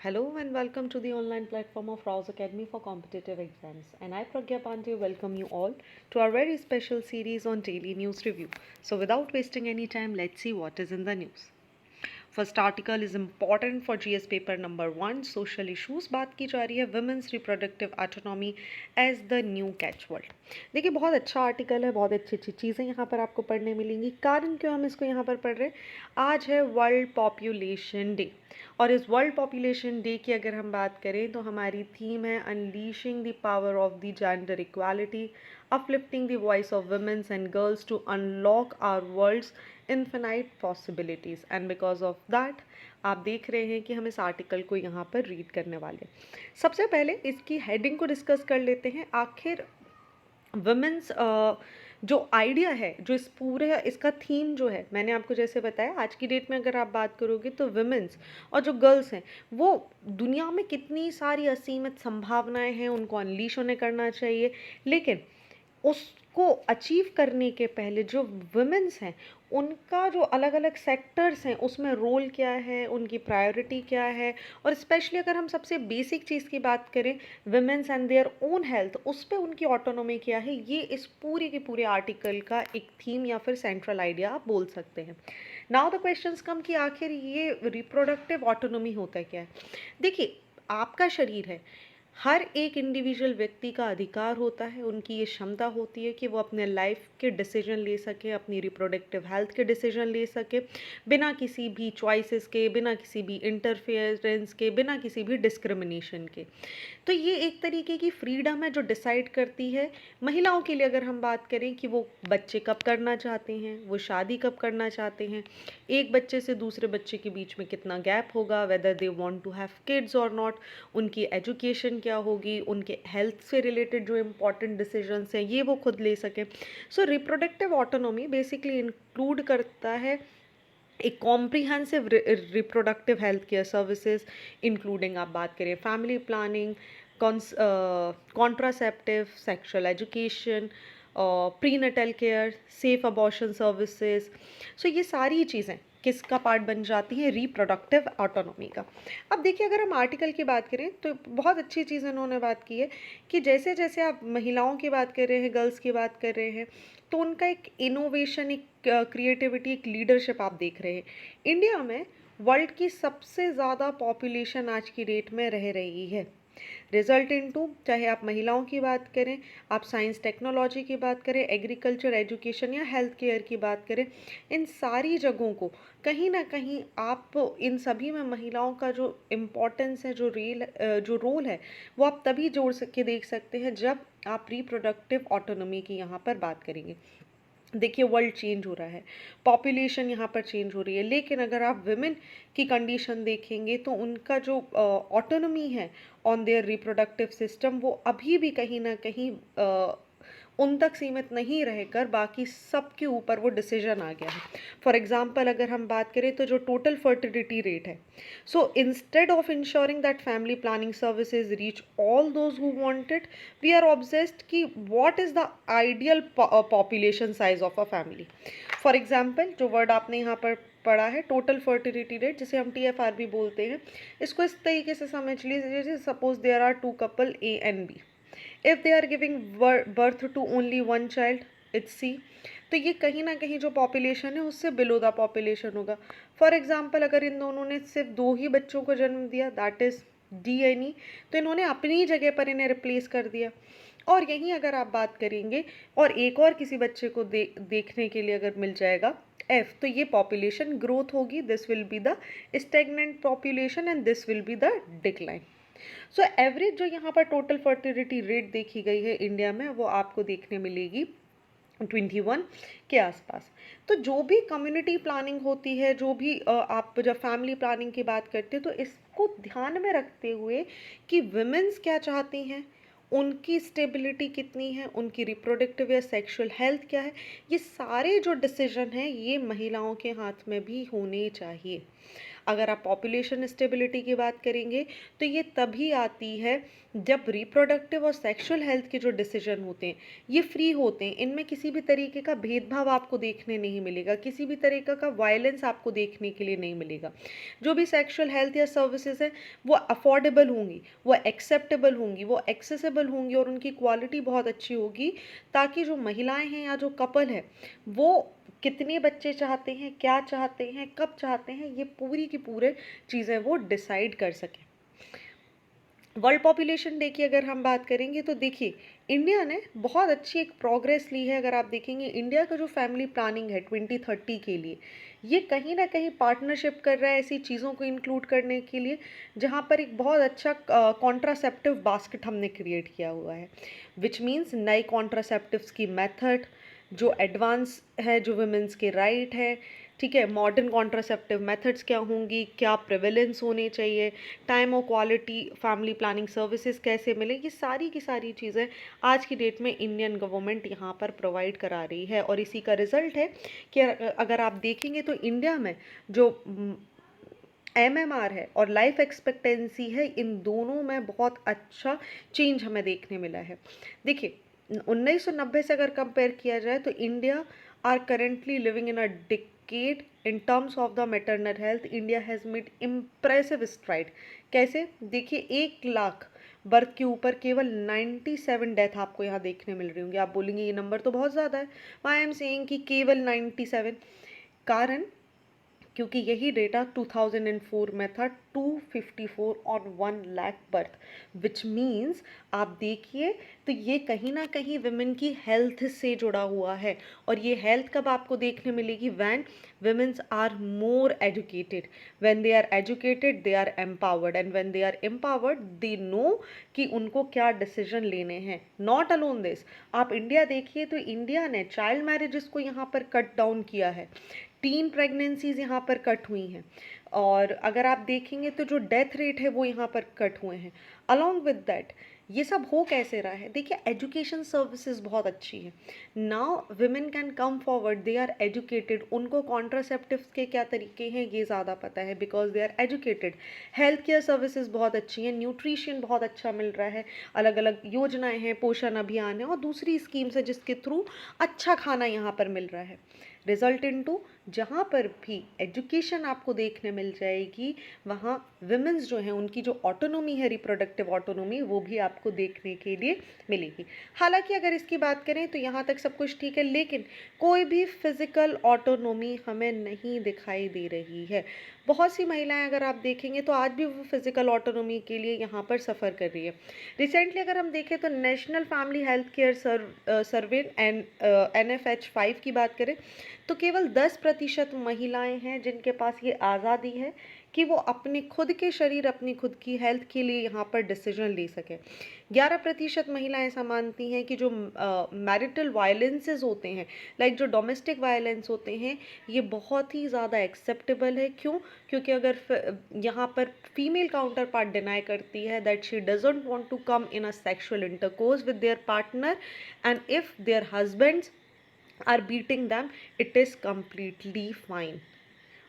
Hello and welcome to the online platform of Rouse Academy for Competitive Exams. And I, Pragya Pandey, welcome you all to our very special series on daily news review. So, without wasting any time, let's see what is in the news. First article is important for GS paper number 1 social issues बात की जा रही है women's reproductive autonomy as the new catch word. देखिए बहुत अच्छा article है, बहुत अच्छी अच्छी चीज़ें यहाँ पर आपको पढ़ने मिलेंगी। कारण क्यों हम इसको यहाँ पर पढ़ रहे हैं, आज है वर्ल्ड पॉपुलेशन डे और इस वर्ल्ड पॉपुलेशन डे की अगर हम बात करें तो हमारी थीम है unleashing the power of the gender equality, uplifting the voice of women and girls to unlock our world's infinite possibilities and because of that आप देख रहे हैं कि हम इस आर्टिकल को यहाँ पर रीड करने वाले हैं। सबसे पहले इसकी हेडिंग को डिस्कस कर लेते हैं। आखिर वुमेन्स जो आइडिया है, जो इस पूरे इसका थीम जो है, मैंने आपको जैसे बताया आज की डेट में अगर आप बात करोगे तो वुमेन्स और जो गर्ल्स हैं वो दुनिया में कितनी सारी असीमित संभावनाएं हैं, उनको अनलीश होने करना चाहिए। लेकिन उसको अचीव करने के पहले जो वुमेन्स हैं उनका जो अलग अलग सेक्टर्स हैं उसमें रोल क्या है, उनकी प्रायोरिटी क्या है, और स्पेशली अगर हम सबसे बेसिक चीज़ की बात करें women's and their own health, उस पर उनकी ऑटोनॉमी क्या है, ये इस पूरे के पूरे आर्टिकल का एक थीम या फिर सेंट्रल आइडिया आप बोल सकते हैं। नाउ द क्वेश्चंस कम कि आखिर ये रिप्रोडक्टिव ऑटोनॉमी होता है क्या है। देखिए आपका शरीर है, हर एक इंडिविजुअल व्यक्ति का अधिकार होता है, उनकी ये क्षमता होती है कि वो अपने लाइफ के डिसीजन ले सके, अपनी रिप्रोडक्टिव हेल्थ के डिसीजन ले सके बिना किसी भी चॉइसेस के, बिना किसी भी इंटरफेरेंस के, बिना किसी भी डिस्क्रिमिनेशन के। तो ये एक तरीके की फ्रीडम है जो डिसाइड करती है महिलाओं के लिए। अगर हम बात करें कि वो बच्चे कब करना चाहते हैं, वो शादी कब करना चाहते हैं, एक बच्चे से दूसरे बच्चे के बीच में कितना गैप होगा, whether they want to have kids और नॉट, उनकी एजुकेशन क्या होगी, उनके हेल्थ से रिलेटेड जो इम्पॉर्टेंट डिसीजंस हैं ये वो खुद ले सकें। So reproductive autonomy basically include करता है एक comprehensive reproductive health care services, including आप बात करें family planning, contraceptive, sexual education, prenatal care, safe abortion services. So ये सारी चीज़ें किसका पार्ट बन जाती है, रिप्रोडक्टिव ऑटोनॉमी का। अब देखिए अगर हम आर्टिकल की बात करें तो बहुत अच्छी चीज़ इन्होंने बात की है कि जैसे जैसे आप महिलाओं की बात कर रहे हैं, गर्ल्स की बात कर रहे हैं, तो उनका एक इनोवेशन, एक क्रिएटिविटी, एक लीडरशिप आप देख रहे हैं। इंडिया में वर्ल्ड की सबसे ज़्यादा पॉपुलेशन आज की डेट में रह रही है। रिजल्ट इनटू, चाहे आप महिलाओं की बात करें, आप साइंस टेक्नोलॉजी की बात करें, एग्रीकल्चर, एजुकेशन या हेल्थ केयर की बात करें, इन सारी जगहों को कहीं ना कहीं आप इन सभी में महिलाओं का जो इम्पोर्टेंस है, जो रोल है, वो आप तभी जोड़ के देख सकते हैं जब आप रिप्रोडक्टिव ऑटोनॉमी की यहाँ पर बात करेंगे। देखिए वर्ल्ड चेंज हो रहा है, पॉपुलेशन यहाँ पर चेंज हो रही है, लेकिन अगर आप विमेन की कंडीशन देखेंगे तो उनका जो ऑटोनॉमी है ऑन देयर रिप्रोडक्टिव सिस्टम वो अभी भी कहीं ना कहीं उन तक सीमित नहीं रहकर बाकी सब के ऊपर वो डिसीजन आ गया है। फॉर एग्जांपल अगर हम बात करें तो जो टोटल फर्टिलिटी रेट है, so instead of ensuring that family planning services reach all those who want it, we are obsessed कि what is the ideal population size of a family. For example जो word आपने यहाँ पर पढ़ा है total fertility rate, जिसे हम TFR भी बोलते हैं, इसको इस तरीके से समझ लीजिए, suppose there are two couple A and B, if they are giving birth to only one child, it's C, तो ये कहीं ना कहीं जो पॉपुलेशन है उससे बिलो द पॉपुलेशन होगा। फॉर एग्जांपल अगर इन दोनों ने सिर्फ 2 ही बच्चों को जन्म दिया, that is D N E, तो इन्होंने अपनी जगह पर इन्हें रिप्लेस कर दिया। और यहीं अगर आप बात करेंगे और एक और किसी बच्चे को देखने के लिए अगर मिल जाएगा F, तो ये पॉपुलेशन ग्रोथ होगी, this will be the stagnant population and this will be the decline. So average जो यहाँ पर टोटल फर्टिलिटी रेट देखी गई है इंडिया में वो आपको देखने मिलेगी 21 के आसपास। तो जो भी कम्युनिटी प्लानिंग होती है, जो भी आप जब फैमिली प्लानिंग की बात करते हैं तो इसको ध्यान में रखते हुए कि वुमेन्स क्या चाहती हैं, उनकी स्टेबिलिटी कितनी है, उनकी रिप्रोडक्टिव या सेक्सुअल हेल्थ क्या है, ये सारे जो डिसीजन हैं ये महिलाओं के हाथ में भी होने चाहिए। अगर आप पॉपुलेशन स्टेबिलिटी की बात करेंगे तो ये तभी आती है जब रिप्रोडक्टिव और सेक्सुअल हेल्थ के जो डिसीजन होते हैं ये फ्री होते हैं, इनमें किसी भी तरीके का भेदभाव आपको देखने नहीं मिलेगा, किसी भी तरीके का वायलेंस आपको देखने के लिए नहीं मिलेगा। जो भी सेक्सुअल हेल्थ या सर्विसेज हैं वो अफोर्डेबल होंगी, वो एक्सेप्टेबल होंगी, वो एक्सेसिबल होंगी और उनकी क्वालिटी बहुत अच्छी होगी, ताकि जो महिलाएं हैं या जो कपल है वो कितने बच्चे चाहते हैं, क्या चाहते हैं, कब चाहते हैं, ये पूरी की पूरे चीज़ें वो डिसाइड कर सकें। वर्ल्ड पॉपुलेशन डे की अगर हम बात करेंगे तो देखिए इंडिया ने बहुत अच्छी एक प्रोग्रेस ली है। अगर आप देखेंगे इंडिया का जो फैमिली प्लानिंग है 2030 के लिए, ये कहीं ना कहीं पार्टनरशिप कर रहा है ऐसी चीज़ों को इंक्लूड करने के लिए जहाँ पर एक बहुत अच्छा कॉन्ट्रासेप्टिव बास्केट हमने क्रिएट किया हुआ है, विच मीन्स नए कॉन्ट्रासेप्टिव्स की मेथड जो एडवांस है, जो वुमेंस के राइट है, ठीक है, मॉडर्न कॉन्ट्रासेप्टिव मेथड्स क्या होंगी, क्या प्रिवेलेंस होने चाहिए, टाइम और क्वालिटी फैमिली प्लानिंग सर्विसेज कैसे मिले, ये सारी की सारी चीज़ें आज की डेट में इंडियन गवर्नमेंट यहाँ पर प्रोवाइड करा रही है। और इसी का रिजल्ट है कि अगर आप देखेंगे तो इंडिया में जो MMR है और लाइफ एक्सपेक्टेंसी है, इन दोनों में बहुत अच्छा चेंज हमें देखने मिला है। देखिए 1990 से अगर कंपेयर किया जाए तो India are currently living in a decade in terms of the maternal health. India has made impressive stride. कैसे? देखिए 1 लाख बर्थ के ऊपर केवल 97 डेथ आपको यहाँ देखने मिल रही होंगी। आप बोलेंगे ये नंबर तो बहुत ज़्यादा है, आई एम सेइंग कि केवल 97। कारण क्योंकि यही डेटा 2004 में था, 254 on 1 lakh birth, which means आप देखिए तो ये कहीं ना कहीं वुमेन की हेल्थ से जुड़ा हुआ है। और ये हेल्थ कब आपको देखने मिलेगी? When women's are more educated. when they are educated they are empowered, and when they are empowered they know कि उनको क्या डिसीजन लेने हैं। नॉट अलोन दिस, आप इंडिया देखिए तो इंडिया ने चाइल्ड मैरिजेस को यहाँ पर कट डाउन किया है, टीन प्रेगनेंसीज यहाँ पर कट हुई हैं, और अगर आप देखेंगे तो जो डेथ रेट है वो यहाँ पर कट हुए हैं। अलॉन्ग विद दैट ये सब हो कैसे रहा है? देखिए एजुकेशन सर्विसेज बहुत अच्छी है। Now women can come forward, they are educated, उनको कॉन्ट्रासेप्टिव्स के क्या तरीके हैं ये ज़्यादा पता है because they are educated. Health care services बहुत अच्छी हैं, न्यूट्रिशन बहुत अच्छा मिल रहा है, अलग अलग योजनाएं हैं, पोषण अभियान है और दूसरी स्कीम्स है जिसके थ्रू अच्छा खाना यहाँ पर मिल रहा है। रिजल्ट इनटू जहाँ पर भी एजुकेशन आपको देखने मिल जाएगी वहाँ विमेंस जो हैं उनकी जो ऑटोनॉमी है, रिप्रोडक्टिव ऑटोनॉमी, वो भी आपको देखने के लिए मिलेगी। हालांकि अगर इसकी बात करें तो यहाँ तक सब कुछ ठीक है, लेकिन कोई भी फिजिकल ऑटोनॉमी हमें नहीं दिखाई दे रही है। बहुत सी महिलाएं अगर आप देखेंगे तो आज भी वो फिजिकल ऑटोनॉमी के लिए यहाँ पर सफ़र कर रही है। रिसेंटली अगर हम देखें तो नेशनल फैमिली हेल्थ केयर सर्वे NFH5 की बात करें तो केवल 10% महिलाएं हैं जिनके पास ये आज़ादी है कि वो अपने खुद के शरीर, अपनी खुद की हेल्थ के लिए यहाँ पर डिसीजन ले सकें। 11% महिलाएं ऐसा मानती हैं कि जो मैरिटल वायलेंसेस होते हैं, लाइक जो डोमेस्टिक वायलेंस होते हैं, ये बहुत ही ज़्यादा एक्सेप्टेबल है। क्यों? क्योंकि अगर यहाँ पर फीमेल काउंटर पार्ट डिनाई करती है that she doesn't want to come in a sexual intercourse with their partner, and if their husbands are beating them, it is completely fine.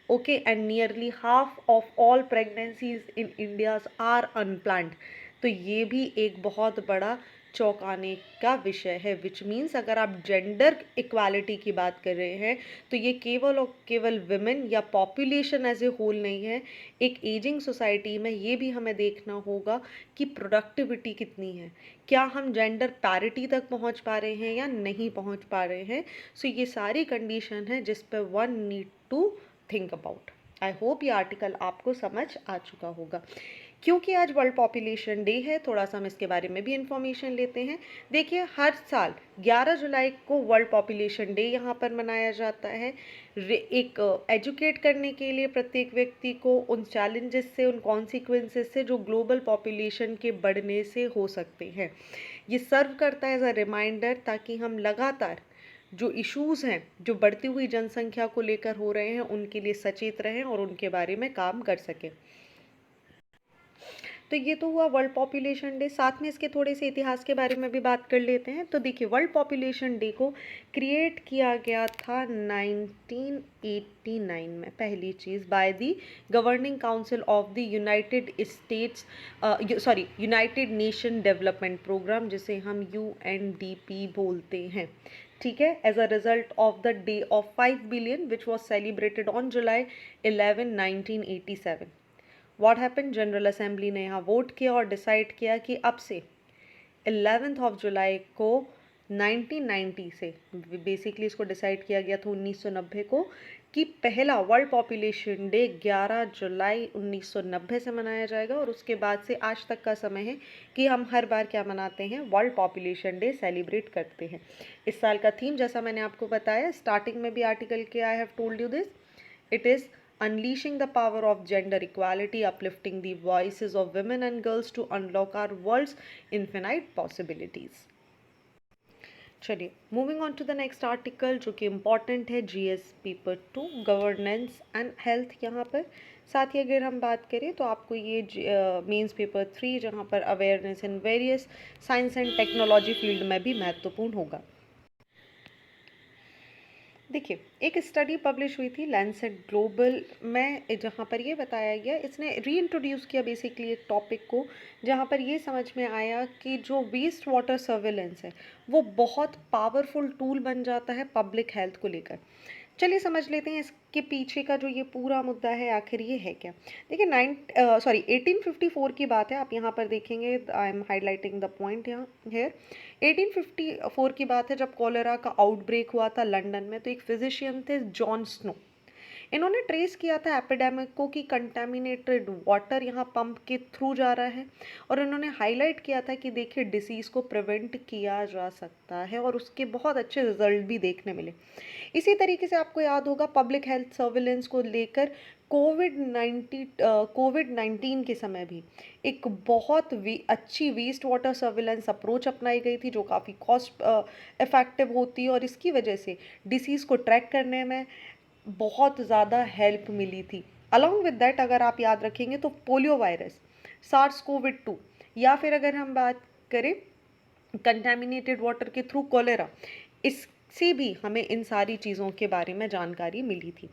Okay, and nearly half of all pregnancies in India are unplanned. तो ये भी एक बहुत बड़ा चौंकाने का विषय है, विच मीन्स अगर आप जेंडर इक्वालिटी की बात कर रहे हैं तो ये केवल और केवल विमेन या पॉपुलेशन एज ए होल नहीं है। एक एजिंग सोसाइटी में ये भी हमें देखना होगा कि प्रोडक्टिविटी कितनी है, क्या हम जेंडर पैरिटी तक पहुंच पा रहे हैं या नहीं पहुंच पा रहे हैं। सो ये सारी कंडीशन है जिस पर one need to think about. I hope ये आर्टिकल आपको समझ आ चुका होगा। क्योंकि आज वर्ल्ड पॉपुलेशन डे है, थोड़ा सा हम इसके बारे में भी इंफॉर्मेशन लेते हैं। देखिए हर साल 11 जुलाई को वर्ल्ड पॉपुलेशन डे यहाँ पर मनाया जाता है, एक एजुकेट करने के लिए प्रत्येक व्यक्ति को उन चैलेंजेस से, उन कॉन्सिक्वेंसेस से जो ग्लोबल पॉपुलेशन के बढ़ने से हो सकते हैं। ये सर्व करता है एज अ रिमाइंडर ताकि हम लगातार जो इश्यूज़ हैं, जो बढ़ती हुई जनसंख्या को लेकर हो रहे हैं, उनके लिए सचेत रहें और उनके बारे में काम कर सकें। तो ये तो हुआ वर्ल्ड पॉपुलेशन डे। साथ में इसके थोड़े से इतिहास के बारे में भी बात कर लेते हैं। तो देखिए, वर्ल्ड पॉपुलेशन डे को क्रिएट किया गया था 1989 में, पहली चीज़, by the Governing Council of the United States, United Nation Development Programme, जिसे हम UNDP बोलते हैं। ठीक है, as a result of the day of 5 billion which was celebrated on July 11 1987। What happen, General Assembly ने यहाँ वोट किया और डिसाइड किया कि अब से 11 ऑफ जुलाई को 1990 से, बेसिकली इसको डिसाइड किया गया था 1990 को, कि पहला वर्ल्ड पॉपुलेशन डे 11 जुलाई 1990 से मनाया जाएगा। और उसके बाद से आज तक का समय है कि हम हर बार क्या मनाते हैं, वर्ल्ड पॉपुलेशन डे सेलिब्रेट करते हैं। इस साल का थीम, जैसा मैंने आपको बताया स्टार्टिंग में भी आर्टिकल के, I have told you this, it is unleashing the power of gender equality, uplifting the voices of women and girls to unlock our world's infinite possibilities. चलिए, moving on to the next article, जो कि important है, GS paper 2, governance and health. यहाँ पर साथ ही अगर हम बात करें तो आपको ये मेंस पेपर 3, जहाँ पर awareness in various science and technology field में भी महत्वपूर्ण होगा। देखिए, एक स्टडी पब्लिश हुई थी लैंसेट ग्लोबल में, जहाँ पर ये बताया गया, इसने रीइंट्रोड्यूस किया बेसिकली एक टॉपिक को, जहाँ पर ये समझ में आया कि जो वेस्ट वाटर सर्विलेंस है वो बहुत पावरफुल टूल बन जाता है पब्लिक हेल्थ को लेकर। चलिए समझ लेते हैं इसके पीछे का जो ये पूरा मुद्दा है, आखिर ये है क्या। देखिए 1854 की बात है, आप यहाँ पर देखेंगे, I am highlighting the point यहाँ हेयर। 1854 की बात है, जब कॉलेरा का आउटब्रेक हुआ था लंदन में। तो एक फिजिशियन थे जॉन स्नो, इन्होंने ट्रेस किया था एपिडेमिक को कि कंटेमिनेटेड वाटर यहाँ पंप के थ्रू जा रहा है, और उन्होंने हाईलाइट किया था कि देखिए डिसीज़ को प्रिवेंट किया जा सकता है, और उसके बहुत अच्छे रिजल्ट भी देखने मिले। इसी तरीके से आपको याद होगा पब्लिक हेल्थ सर्विलेंस को लेकर कोविड-19 के समय भी एक बहुत अच्छी वेस्ट वाटर सर्विलेंस अप्रोच अपनाई गई थी, जो काफ़ी कॉस्ट इफ़ेक्टिव होती है, और इसकी वजह से डिसीज़ को ट्रैक करने में बहुत ज़्यादा हेल्प मिली थी। अलॉन्ग विद दैट, अगर आप याद रखेंगे तो पोलियो वायरस, SARS-CoV-2, या फिर अगर हम बात करें कंटेमिनेटेड वाटर के थ्रू कोलेरा, इससे भी हमें इन सारी चीज़ों के बारे में जानकारी मिली थी।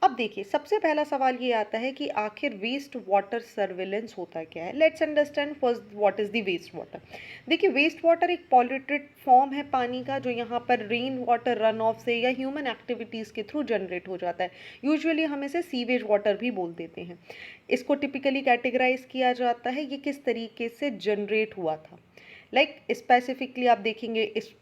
अब देखिए, सबसे पहला सवाल ये आता है कि आखिर वेस्ट वाटर सर्विलेंस होता क्या है। Let's understand first what is the waste water. देखिए, वेस्ट वाटर एक पॉल्यूटेड फॉर्म है पानी का, जो यहाँ पर रेन वाटर रन ऑफ से या ह्यूमन एक्टिविटीज़ के थ्रू जनरेट हो जाता है। यूजुअली हम इसे सीवेज वाटर भी बोल देते हैं। इसको टिपिकली कैटेगराइज किया जाता है ये किस तरीके से जनरेट हुआ था। स्पेसिफिकली आप देखेंगे, इस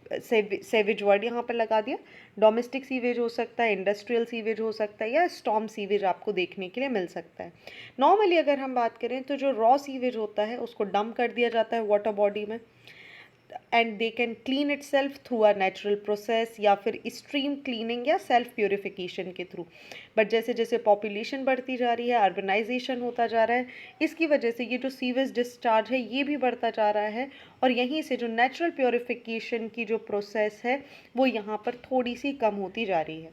सेवेज वर्ड यहाँ पर लगा दिया। डोमेस्टिक सीवेज हो सकता है, इंडस्ट्रियल सीवेज हो सकता है, या स्टॉर्म सीवेज आपको देखने के लिए मिल सकता है। नॉर्मली अगर हम बात करें तो जो रॉ सीवेज होता है उसको डंप कर दिया जाता है वाटर बॉडी में, and they can clean it self through a natural process, या फिर स्ट्रीम क्लीनिंग या सेल्फ प्योरिफिकेशन के थ्रू। बट जैसे जैसे पॉपुलेशन बढ़ती जा रही है, अर्बनाइजेशन होता जा रहा है, इसकी वजह से ये जो सीवेज डिस्चार्ज है ये भी बढ़ता जा रहा है, और यहीं से जो नेचुरल प्योरिफिकेशन की जो प्रोसेस है वो यहाँ पर थोड़ी सी कम होती जा रही है।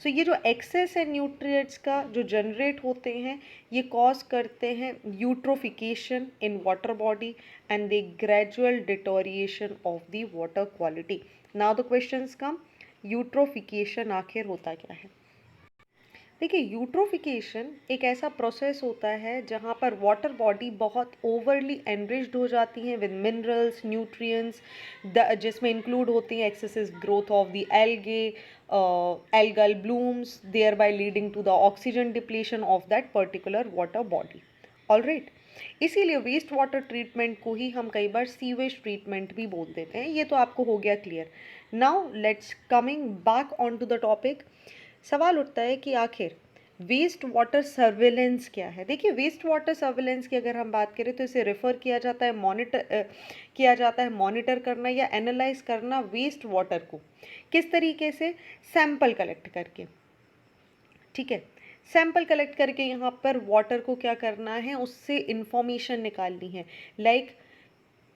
सो ये जो एक्सेस है न्यूट्रिएंट्स का जो जनरेट होते हैं, ये कॉज करते हैं eutrophication in water body and the gradual deterioration of the water quality. Now the questions come, eutrophication आखिर होता क्या है। देखिए, यूट्रोफिकेशन एक ऐसा प्रोसेस होता है जहाँ पर वाटर बॉडी बहुत ओवरली एनरिच्ड हो जाती हैं विद मिनरल्स, न्यूट्रिएंट्स, जिसमें इंक्लूड होती हैं excessive growth of the algae, algal blooms, thereby leading to the oxygen depletion of that particular water body. Alright, इसीलिए वेस्ट वाटर ट्रीटमेंट को ही हम कई बार सीवेज ट्रीटमेंट भी बोल देते हैं। ये तो आपको हो गया clear. Now let's coming back on to the topic. सवाल उठता है कि आखिर वेस्ट वाटर सर्विलेंस क्या है। देखिए, वेस्ट वाटर सर्विलेंस की अगर हम बात करें तो इसे रेफर किया जाता है मॉनिटर करना या एनालाइज करना वेस्ट वाटर को। किस तरीके से? सैंपल कलेक्ट करके। ठीक है, सैंपल कलेक्ट करके यहाँ पर वाटर को क्या करना है, उससे इंफॉर्मेशन निकालनी है। लाइक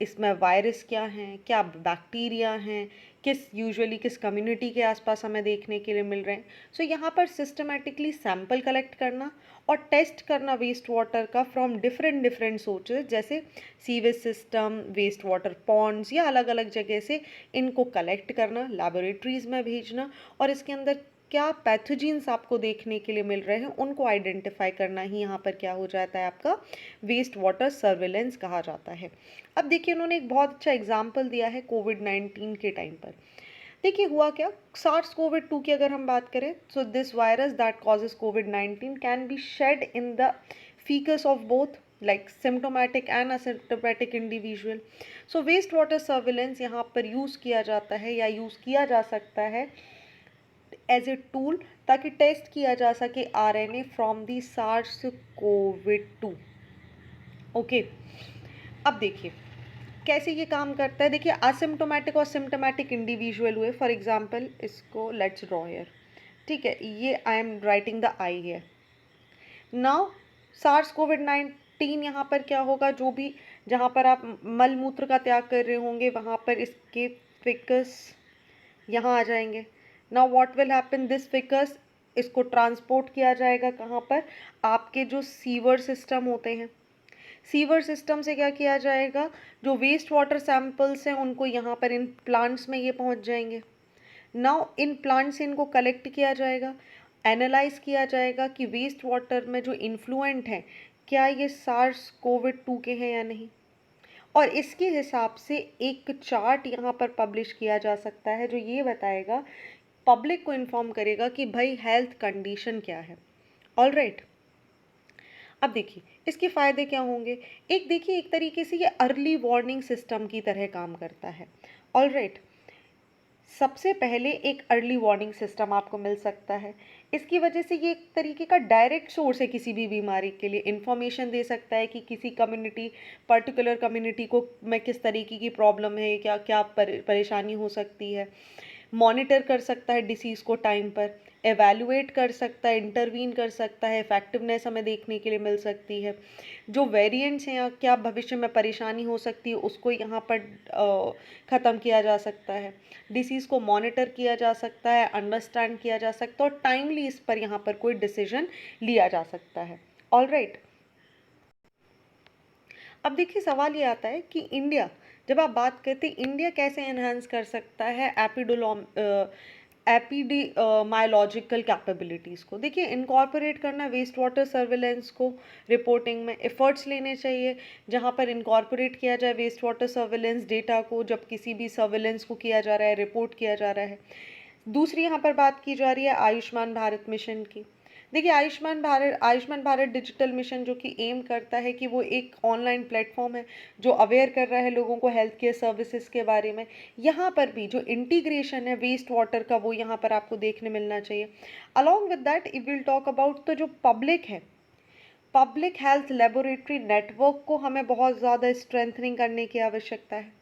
इसमें वायरस क्या हैं, क्या बैक्टीरिया हैं, किस कम्युनिटी के आसपास हमें देखने के लिए मिल रहे हैं। सो यहाँ पर सिस्टमेटिकली सैंपल कलेक्ट करना और टेस्ट करना वेस्ट वाटर का फ्रॉम डिफरेंट डिफरेंट सोर्सेज, जैसे sewage system, waste water ponds, या अलग अलग जगह से इनको कलेक्ट करना, लैबोरेटरीज में भेजना, और इसके अंदर क्या पैथोजेंस आपको देखने के लिए मिल रहे हैं उनको आइडेंटिफाई करना ही यहाँ पर क्या हो जाता है, आपका वेस्ट वाटर सर्विलेंस कहा जाता है। अब देखिए उन्होंने एक बहुत अच्छा एग्जाम्पल दिया है कोविड-19 के टाइम पर। देखिए हुआ क्या, सार्स कोविड 2 की अगर हम बात करें, so this virus that causes कोविड-19 can be shed in the faeces of both like symptomatic and asymptomatic individual। so waste water surveillance यहाँ पर यूज़ किया जाता है या यूज़ किया जा सकता है एज ए टूल, ताकि टेस्ट किया जा सके RNA from the SARS COVID 2। Okay, अब देखिए कैसे ये काम करता है। देखिए असिम्टोमेटिक और सिम्टोमेटिक इंडिविजुअल हुए, फॉर एग्जांपल इसको लेट्स ड्रॉ हियर, ठीक है, ये I am writing the I here. Now SARS कोविड-19 यहाँ पर क्या होगा, जो भी जहाँ पर आप मल मूत्र का त्याग कर रहे होंगे वहाँ पर इसके फिकस यहाँ आ जाएंगे। Now what will happen, this ficus इसको ट्रांसपोर्ट किया जाएगा कहाँ पर, आपके जो सीवर सिस्टम होते हैं, सीवर सिस्टम से क्या किया जाएगा, जो वेस्ट वाटर सैंपल्स हैं उनको यहाँ पर इन प्लांट्स में ये पहुँच जाएंगे। नाउ इन प्लांट से इनको कलेक्ट किया जाएगा, एनालाइज किया जाएगा कि वेस्ट वाटर में जो इन्फ्लुएंट हैं क्या ये सार्स कोविड 2 के हैं या नहीं, और इसके हिसाब से एक चार्ट यहाँ पर पब्लिश किया जा सकता है जो ये बताएगा, पब्लिक को इन्फॉर्म करेगा कि भाई हेल्थ कंडीशन क्या है। ऑल राइट, अब देखिए इसके फ़ायदे क्या होंगे। एक देखिए एक तरीके से ये अर्ली वार्निंग सिस्टम की तरह काम करता है। ऑल राइट, सबसे पहले एक अर्ली वार्निंग सिस्टम आपको मिल सकता है, इसकी वजह से ये एक तरीके का डायरेक्ट सोर्स है किसी भी बीमारी के लिए, इन्फॉर्मेशन दे सकता है कि किसी कम्युनिटी, पर्टिकुलर कम्युनिटी को में किस तरीके की प्रॉब्लम है, क्या क्या परेशानी हो सकती है, मॉनिटर कर सकता है डिसीज़ को टाइम पर, एवेलुएट कर सकता है, इंटरवीन कर सकता है, इफेक्टिवनेस हमें देखने के लिए मिल सकती है, जो वेरिएंट्स हैं या क्या भविष्य में परेशानी हो सकती है उसको यहाँ पर ख़त्म किया जा सकता है, डिसीज़ को मॉनिटर किया जा सकता है, अंडरस्टैंड किया जा सकता है, और टाइमली इस पर यहाँ पर कोई डिसीजन लिया जा सकता है। ऑल राइट, अब देखिए सवाल ये आता है कि इंडिया, जब आप बात करते हैं इंडिया कैसे एनहांस कर सकता है एपिडेमायोलॉजिकल कैपेबिलिटीज़ को। देखिए इनकॉर्पोरेट करना वेस्ट वाटर सर्विलेंस को रिपोर्टिंग में एफर्ट्स लेने चाहिए, जहाँ पर इनकॉर्पोरेट किया जाए वेस्ट वाटर सर्विलेंस डेटा को, जब किसी भी सर्विलेंस को किया जा रहा है, रिपोर्ट किया जा रहा है। दूसरी यहाँ पर बात की जा रही है आयुष्मान भारत मिशन की। देखिए आयुष्मान भारत डिजिटल मिशन जो कि एम करता है कि वो एक ऑनलाइन प्लेटफॉर्म है जो अवेयर कर रहा है लोगों को हेल्थ केयर सर्विसेज के बारे में। यहाँ पर भी जो इंटीग्रेशन है वेस्ट वाटर का वो यहाँ पर आपको देखने मिलना चाहिए। Along with that if will talk about, तो जो पब्लिक है, पब्लिक हेल्थ लेबोरेटरी नेटवर्क को हमें बहुत ज़्यादा स्ट्रेंथनिंग करने की आवश्यकता है।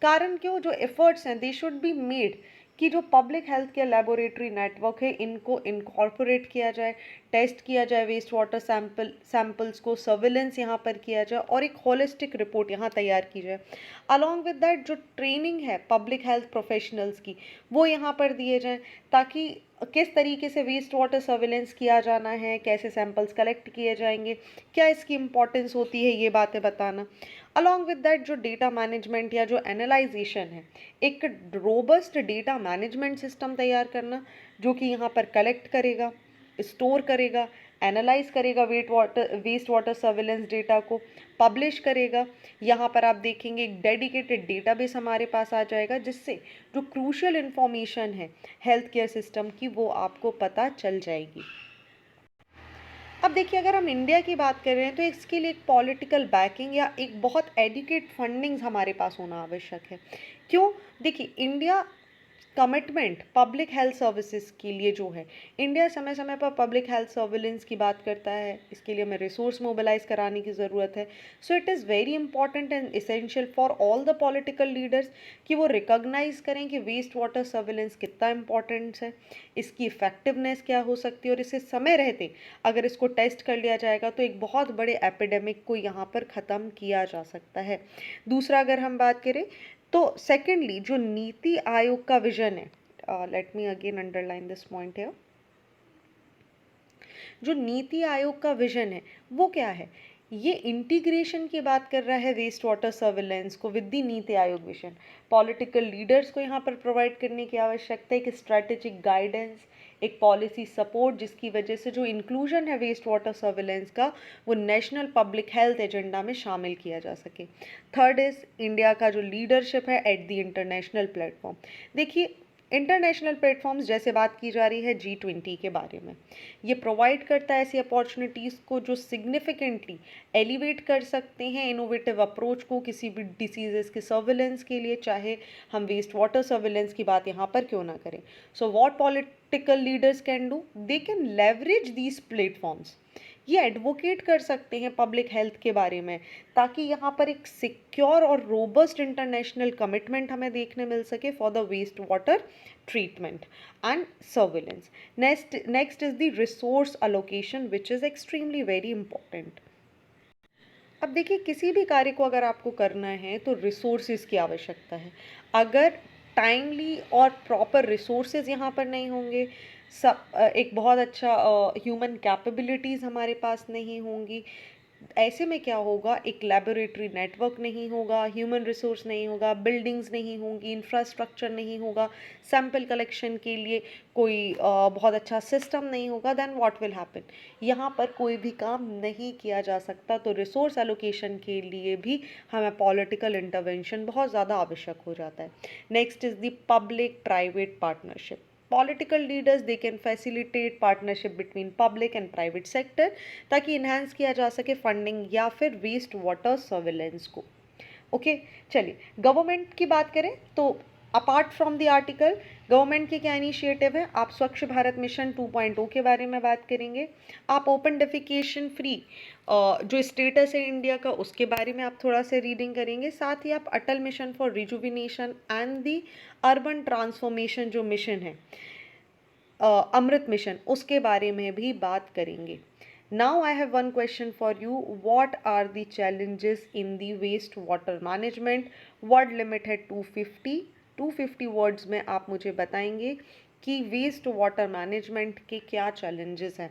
कारण क्यों, जो एफर्ट्स हैं दे शुड बी मेड कि जो public health care laboratory network है इनको इनकॉर्पोरेट किया जाए, टेस्ट किया जाए वेस्ट वाटर सैंपल्स को, सर्विलेंस यहाँ पर किया जाए और एक होलिस्टिक रिपोर्ट यहाँ तैयार की जाए। अलॉन्ग विद दैट जो ट्रेनिंग है पब्लिक हेल्थ प्रोफेशनल्स की वो यहाँ पर दिए जाएँ, ताकि किस तरीके से वेस्ट वाटर सर्विलेंस किया जाना है, कैसे सैंपल्स कलेक्ट किए जाएंगे, क्या इसकी इम्पोर्टेंस होती है, ये बातें बताना। अलॉन्ग विद दैट जो डेटा मैनेजमेंट या जो एनालाइजेशन है, एक रोबस्ट डेटा मैनेजमेंट सिस्टम तैयार करना जो कि यहाँ पर कलेक्ट करेगा, स्टोर करेगा, एनालाइज करेगा वेस्ट वाटर सर्विलेंस डेटा को, पब्लिश करेगा। यहाँ पर आप देखेंगे एक डेडिकेटेड डेटाबेस हमारे पास आ जाएगा जिससे जो क्रूशियल इन्फॉर्मेशन है हेल्थ केयर सिस्टम की वो आपको पता चल जाएगी। अब देखिए अगर हम इंडिया की बात कर रहे हैं तो इसके लिए एक पॉलिटिकल बैकिंग या एक बहुत एडुकेट फंडिंग्स हमारे पास होना आवश्यक है। क्यों, देखिए India commitment public health services के लिए जो है, इंडिया समय समय पर पब्लिक हेल्थ सर्विलेंस की बात करता है, इसके लिए हमें रिसोर्स मोबिलाइज कराने की ज़रूरत है। So it is very important and essential for all the political leaders कि वो रिकॉग्नाइज करें कि वेस्ट वाटर सर्विलेंस कितना इंपॉर्टेंट है, इसकी इफेक्टिवनेस क्या हो सकती है, और इसे समय रहते अगर इसको टेस्ट कर लिया जाएगा तो एक बहुत बड़े एपिडेमिक को यहाँ पर ख़त्म किया जा सकता है। दूसरा अगर हम बात करें तो सेकेंडली जो नीति आयोग का विजन है, let me again underline this point है, जो नीति आयोग का विजन है वो क्या है, ये इंटीग्रेशन की बात कर रहा है वेस्ट वाटर सर्विलेंस को with the NITI Aayog vision. Political leaders को यहाँ पर प्रोवाइड करने की आवश्यकता है, एक स्ट्रेटेजिक गाइडेंस, एक पॉलिसी सपोर्ट, जिसकी वजह से जो इंक्लूजन है वेस्ट वाटर सर्विलेंस का वो नेशनल पब्लिक हेल्थ एजेंडा में शामिल किया जा सके। थर्ड इज इंडिया का जो लीडरशिप है एट द इंटरनेशनल प्लेटफॉर्म। देखिए इंटरनेशनल प्लेटफॉर्म्स जैसे बात की जा रही है G20 के बारे में, ये प्रोवाइड करता है ऐसी अपॉर्चुनिटीज़ को जो सिग्निफिकेंटली एलिवेट कर सकते हैं इनोवेटिव अप्रोच को किसी भी डिसीजेस के सर्विलेंस के लिए, चाहे हम वेस्ट वाटर सर्विलेंस की बात यहाँ पर क्यों ना करें। So what political leaders can do, they can leverage these platforms, ये एडवोकेट कर सकते हैं पब्लिक हेल्थ के बारे में, ताकि यहाँ पर एक सिक्योर और रोबस्ट इंटरनेशनल कमिटमेंट हमें देखने मिल सके for the waste water treatment and surveillance. Next is the resource allocation, which is extremely very important. अब देखिए किसी भी कार्य को अगर आपको करना है तो रिसोर्सेज की आवश्यकता है। अगर टाइमली और प्रॉपर रिसोर्सेज यहाँ पर नहीं होंगे, सब एक बहुत अच्छा ह्यूमन कैपेबिलिटीज़ हमारे पास नहीं होंगी, ऐसे में क्या होगा, एक लेबोरेटरी नेटवर्क नहीं होगा, ह्यूमन रिसोर्स नहीं होगा, बिल्डिंग्स नहीं होंगी, इंफ्रास्ट्रक्चर नहीं होगा, सैंपल कलेक्शन के लिए कोई बहुत अच्छा सिस्टम नहीं होगा, देन व्हाट विल हैपन, यहाँ पर कोई भी काम नहीं किया जा सकता। तो रिसोर्स एलोकेशन के लिए भी हमें पॉलिटिकल इंटरवेंशन बहुत ज़्यादा आवश्यक हो जाता है। Next is the public private partnership. Political leaders they can facilitate partnership between public and private sector, ताकि इन्हांस किया जा सके फंडिंग या फिर वेस्ट वाटर सर्विलेंस को। ओके चलिए गवर्नमेंट की बात करें तो apart from the article government के क्या इनिशिएटिव है, आप स्वच्छ भारत मिशन 2.0 के बारे में बात करेंगे, आप ओपन डेफिकेशन फ्री जो स्टेटस है इंडिया का उसके बारे में आप थोड़ा सा रीडिंग करेंगे, साथ ही आप Atal mission for rejuvenation and the urban transformation जो मिशन है अमृत मिशन उसके बारे में भी बात करेंगे। Now I have one question for you. What are the challenges in the waste water management? Word limit है 250। 250 वर्ड्स में आप मुझे बताएंगे कि वेस्ट वाटर मैनेजमेंट के क्या चैलेंजेस हैं।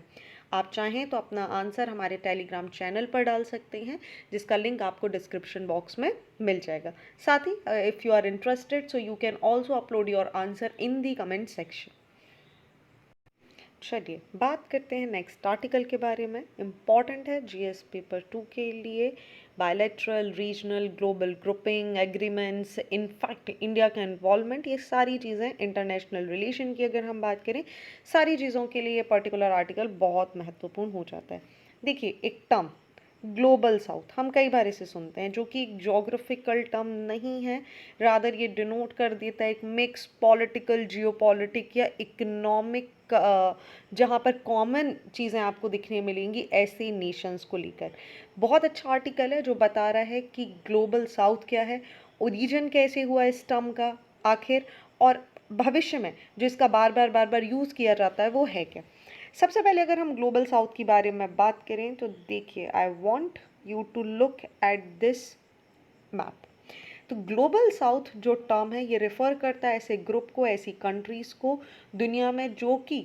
आप चाहें तो अपना आंसर हमारे टेलीग्राम चैनल पर डाल सकते हैं, जिसका लिंक आपको डिस्क्रिप्शन बॉक्स में मिल जाएगा। साथ ही if you are interested so you can also upload your answer in the comment section. चलिए बात करते हैं नेक्स्ट आर्टिकल के बारे में। इम्पॉर्टेंट है जीएस पेपर 2 के लिए। Bilateral, regional, global grouping, agreements, in fact India का इन्वॉल्वमेंट, ये सारी चीज़ें इंटरनेशनल रिलेशन की अगर हम बात करें, सारी चीज़ों के लिए ये पर्टिकुलर आर्टिकल बहुत महत्वपूर्ण हो जाता है। देखिए एक टर्म ग्लोबल साउथ हम कई बार इसे सुनते हैं, जो कि एक जोग्राफिकल टर्म नहीं है, रादर ये डिनोट कर देता है एक मिक्स पॉलिटिकल, जियोपॉलिटिक या इकोनॉमिक जहाँ पर कॉमन चीज़ें आपको दिखने मिलेंगी ऐसे नेशंस को लेकर। बहुत अच्छा आर्टिकल है जो बता रहा है कि ग्लोबल साउथ क्या है, ओरिजिन कैसे हुआ इस टर्म का आखिर, और भविष्य में जो इसका बार बार यूज़ किया जाता है वो है क्या। सबसे पहले अगर हम ग्लोबल साउथ के बारे में बात करें तो देखिए I want you to look at this map. तो ग्लोबल साउथ जो टर्म है ये रेफर करता है ऐसे ग्रुप को, ऐसी कंट्रीज़ को दुनिया में जो कि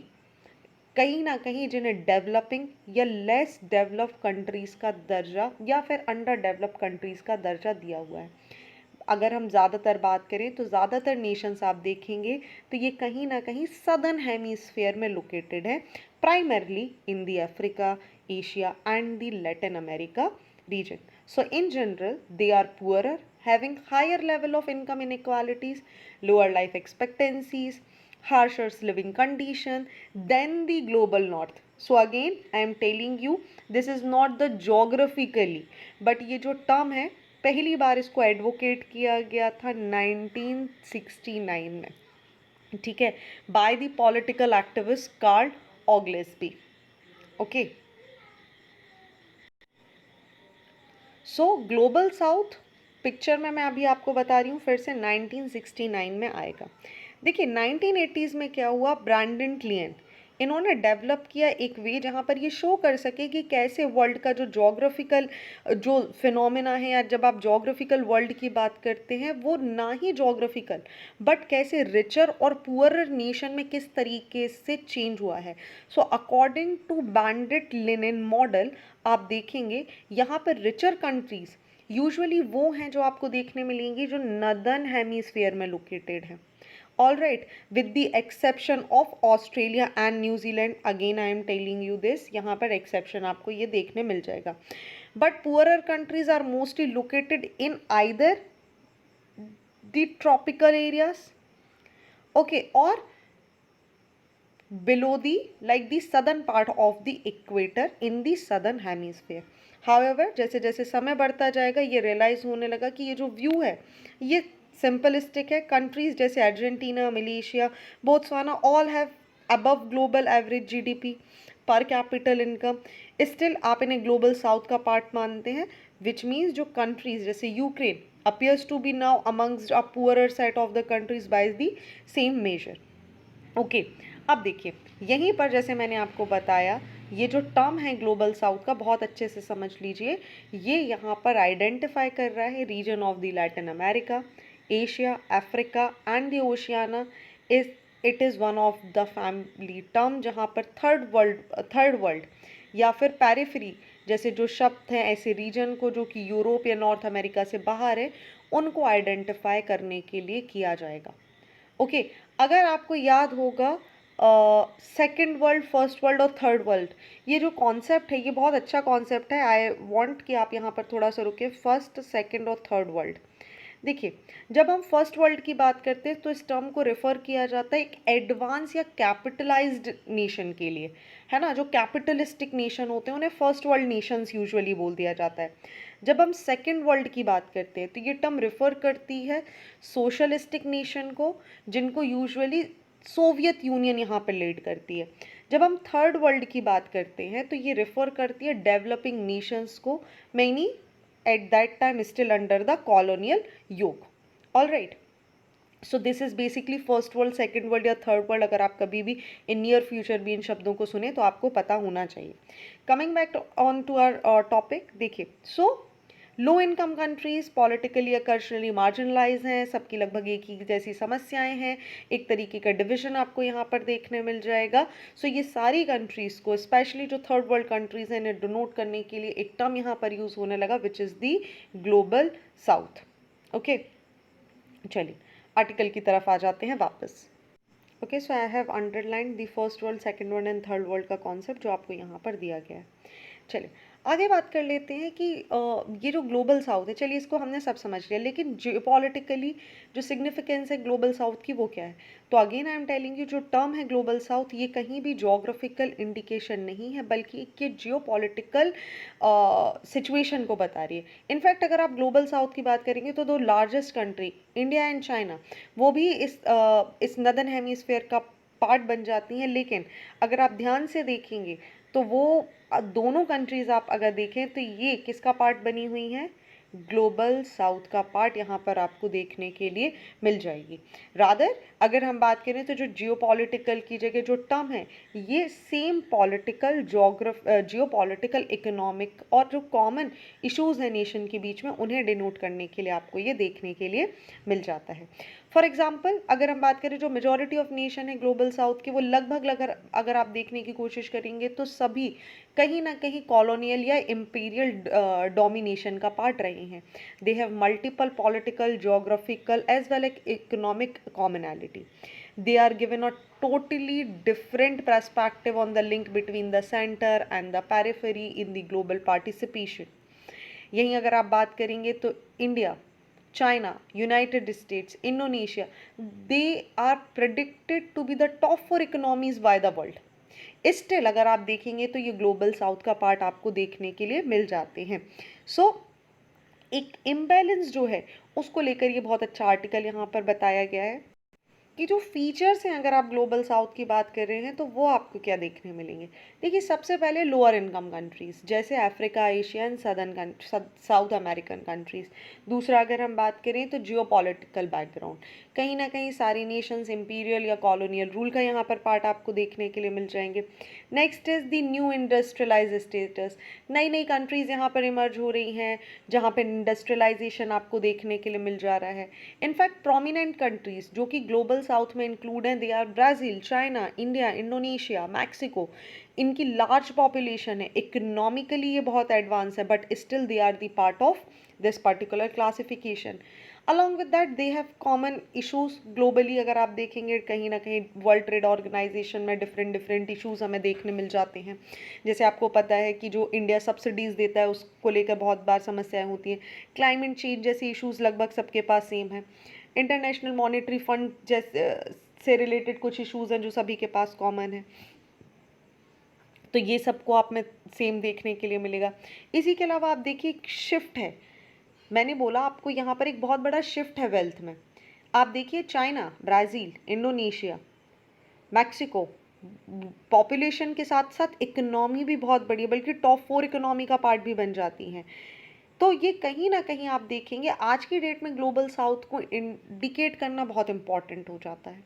कहीं ना कहीं जिन्हें डेवलपिंग या लेस डेवलप्ड कंट्रीज़ का दर्जा या फिर अंडर डेवलप्ड कंट्रीज़ का दर्जा दिया हुआ है। अगर हम ज़्यादातर बात करें तो ज़्यादातर नेशंस आप देखेंगे तो ये कहीं ना कहीं सदर्न हेमीस्फेयर में लोकेटेड है, primarily in the Africa, Asia and the Latin America region. So in general, they are poorer, having higher level of income inequalities, lower life expectancies, harsher living condition than the global north. So again, I am telling you, this is not the geographically, but ये जो term है पहली बार इसको advocate किया गया था 1969 में, ठीक है, by the political activist Carl Oglesby. Okay so global south picture में मैं अभी आपको बता रही हूँ फिर से 1969 में आएगा। देखिए 1980s में क्या हुआ, ब्रैंडन क्लियन इन्होंने डेवलप किया एक वे जहाँ पर ये शो कर सके कि कैसे वर्ल्ड का जो जोग्राफिकल जो फिनोमेना है, या जब आप जोग्राफिकल वर्ल्ड की बात करते हैं, वो ना ही जोग्राफिकल बट कैसे रिचर और पुअरर नेशन में किस तरीके से चेंज हुआ है। So according to Brandt line model आप देखेंगे यहाँ पर रिचर कंट्रीज यूजुअली वो हैं जो आपको देखने मिलेंगी जो नदर्न हेमीस्फीयर में लोकेटेड हैं। All right, with the exception of Australia and New Zealand, again I am telling you this, यहाँ पर exception आपको ये देखने मिल जाएगा. But poorer countries are mostly located in either the tropical areas, okay, or below the like the southern part of the equator in the southern hemisphere. However, जैसे जैसे समय बढ़ता जाएगा ये रियलाइज होने लगा कि ये जो व्यू है ये सिंपलिस्टिक है. कंट्रीज जैसे Argentina, Malaysia, Botswana all have above global average GDP पर कैपिटल इनकम. स्टिल आप इन्हें ग्लोबल साउथ का पार्ट मानते हैं, विच मीन्स जो कंट्रीज जैसे Ukraine appears to be now amongst a poorer set of the countries by the same measure. Okay अब देखिए यहीं पर जैसे मैंने आपको बताया ये जो टर्म है ग्लोबल साउथ का बहुत अच्छे से समझ लीजिए. ये यहाँ पर आइडेंटिफाई कर रहा है region of the Latin America, Asia, Africa and the Oceania. It is one of the family term जहाँ पर थर्ड वर्ल्ड या फिर पेरिफेरी जैसे जो शब्द हैं ऐसे रीजन को जो कि यूरोप या नॉर्थ अमेरिका से बाहर है उनको आइडेंटिफाई करने के लिए किया जाएगा. ओके अगर आपको याद होगा सेकेंड वर्ल्ड, फर्स्ट वर्ल्ड और थर्ड वर्ल्ड, ये जो कॉन्सेप्ट है ये बहुत अच्छा कॉन्सेप्ट है. आई वांट कि आप यहाँ पर थोड़ा सा रुके. फर्स्ट, सेकेंड और थर्ड वर्ल्ड. देखिए जब हम फर्स्ट वर्ल्ड की बात करते हैं तो इस टर्म को रेफर किया जाता है एक एडवांस या कैपिटलाइज्ड नेशन के लिए, है ना. जो कैपिटलिस्टिक नेशन होते हैं उन्हें फर्स्ट वर्ल्ड नेशंस यूजुअली बोल दिया जाता है. जब हम सेकेंड वर्ल्ड की बात करते हैं तो ये टर्म रेफर करती है सोशलिस्टिक नेशन को जिनको यूजुअली सोवियत यूनियन यहाँ पर लीड करती है. जब हम थर्ड वर्ल्ड की बात करते हैं तो ये रेफर करती है डेवलपिंग नेशंस को, many at that time still under the colonial yoke. All right, so this is basically first world, second world या third world. अगर आप कभी भी in near future भी इन शब्दों को सुने तो आपको पता होना चाहिए. Coming back on to our topic, देखिए so low income countries politically या कल्चरली मार्जिनलाइज हैं, सबकी लगभग एक ही जैसी समस्याएं हैं, एक तरीके का डिवीजन आपको यहाँ पर देखने मिल जाएगा. सो ये सारी कंट्रीज को स्पेशली जो थर्ड वर्ल्ड कंट्रीज हैं इन्हें डिनोट करने के लिए एक टर्म यहाँ पर यूज होने लगा which is the global south. Okay चलिए आर्टिकल की तरफ आ जाते हैं वापस. Okay so I have underline the first world, second world and third world का कॉन्सेप्ट जो आपको यहाँ पर दिया गया है. चलिए आगे बात कर लेते हैं कि ये जो ग्लोबल साउथ है, चलिए इसको हमने सब समझ लिया, लेकिन जियोपॉलिटिकली जो सिग्निफिकेंस है ग्लोबल साउथ की वो क्या है. तो again I am telling you जो टर्म है ग्लोबल साउथ ये कहीं भी जोग्राफिकल इंडिकेशन नहीं है बल्कि ये जियोपॉलिटिकल सिचुएशन को बता रही है. इनफैक्ट अगर आप ग्लोबल साउथ की बात करेंगे तो दो largest country India and China वो भी इस नदर्न हेमीस्फेयर का पार्ट बन जाती हैं. लेकिन अगर आप ध्यान से देखेंगे तो वो दोनों कंट्रीज आप अगर देखें तो ये किसका पार्ट बनी हुई हैं, ग्लोबल साउथ का पार्ट यहाँ पर आपको देखने के लिए मिल जाएगी. रादर अगर हम बात करें तो जो जियोपॉलिटिकल की जगह जो टर्म है ये सेम पॉलिटिकल जियोपॉलिटिकल इकोनॉमिक और जो कॉमन इश्यूज हैं नेशन के बीच में उन्हें डिनोट करने के लिए आपको ये देखने के लिए मिल जाता है. फॉर एग्जाम्पल अगर हम बात करें जो मेजॉरिटी ऑफ नेशन है ग्लोबल साउथ के वो लगभग अगर आप देखने की कोशिश करेंगे तो सभी कहीं ना कहीं कॉलोनियल या इम्पीरियल डोमिनेशन का पार्ट रहे हैं. They have multiple political, geographical as well as economic commonality. They are given a totally different perspective on the link between the center and the periphery in the global participation. यहीं अगर आप बात करेंगे तो India, China, United States, Indonesia, they are predicted to be the top 4 economies by the world. Still अगर आप देखेंगे तो ये ग्लोबल साउथ का पार्ट आपको देखने के लिए मिल जाते हैं. सो एक इम्बैलेंस जो है उसको लेकर ये बहुत अच्छा आर्टिकल यहाँ पर बताया गया है. कि जो फीचर्स हैं अगर आप ग्लोबल साउथ की बात कर रहे हैं तो वो आपको क्या देखने मिलेंगे। देखिए सबसे पहले लोअर इनकम कंट्रीज़ जैसे Africa, Asia and southern south American countries. दूसरा अगर हम बात करें तो जियो पॉलिटिकल बैकग्राउंड, कहीं ना कहीं सारी नेशंस इम्पीरियल या कॉलोनियल रूल का यहाँ पर पार्ट आपको देखने के लिए मिल जाएंगे। Next is the new industrialise status, नई नई कंट्रीज़ यहाँ पर इमर्ज हो रही हैं जहाँ पर इंडस्ट्रियलाइजेशन आपको देखने के लिए मिल जा रहा है। इनफैक्ट प्रोमिनेंट कंट्रीज़ जो कि ग्लोबल साउथ में इंक्लूड हैं, they are Brazil, China, India, Indonesia, Mexico. इनकी लार्ज पॉपुलेशन है, इकोनॉमिकली ये बहुत एडवांस है, but still they are the part of this particular classification. Along with that they have common issues globally. अगर आप देखेंगे कहीं ना कहीं वर्ल्ड ट्रेड ऑर्गेनाइजेशन में डिफरेंट डिफरेंट इशूज़ हमें देखने मिल जाते हैं। जैसे आपको पता है कि जो इंडिया सब्सिडीज़ देता है उसको लेकर बहुत बार समस्याएं होती हैं। क्लाइमेट चेंज जैसे इशूज़ लगभग सबके पास सेम है। इंटरनेशनल मॉनेटरी फंड जैसे से रिलेटेड कुछ इश्यूज़ हैं जो सभी के पास कॉमन है, तो ये सबको आप में सेम देखने के लिए मिलेगा। इसी के अलावा आप देखिए एक शिफ्ट है, मैंने बोला आपको यहाँ पर एक बहुत बड़ा शिफ्ट है वेल्थ में। आप देखिए China, Brazil, Indonesia, Mexico, population के साथ साथ इकोनॉमी भी बहुत बड़ी है, बल्कि टॉप 4 इकोनॉमी का पार्ट भी बन जाती हैं। तो ये कहीं ना कहीं आप देखेंगे आज की डेट में ग्लोबल साउथ को इंडिकेट करना बहुत इंपॉर्टेंट हो जाता है।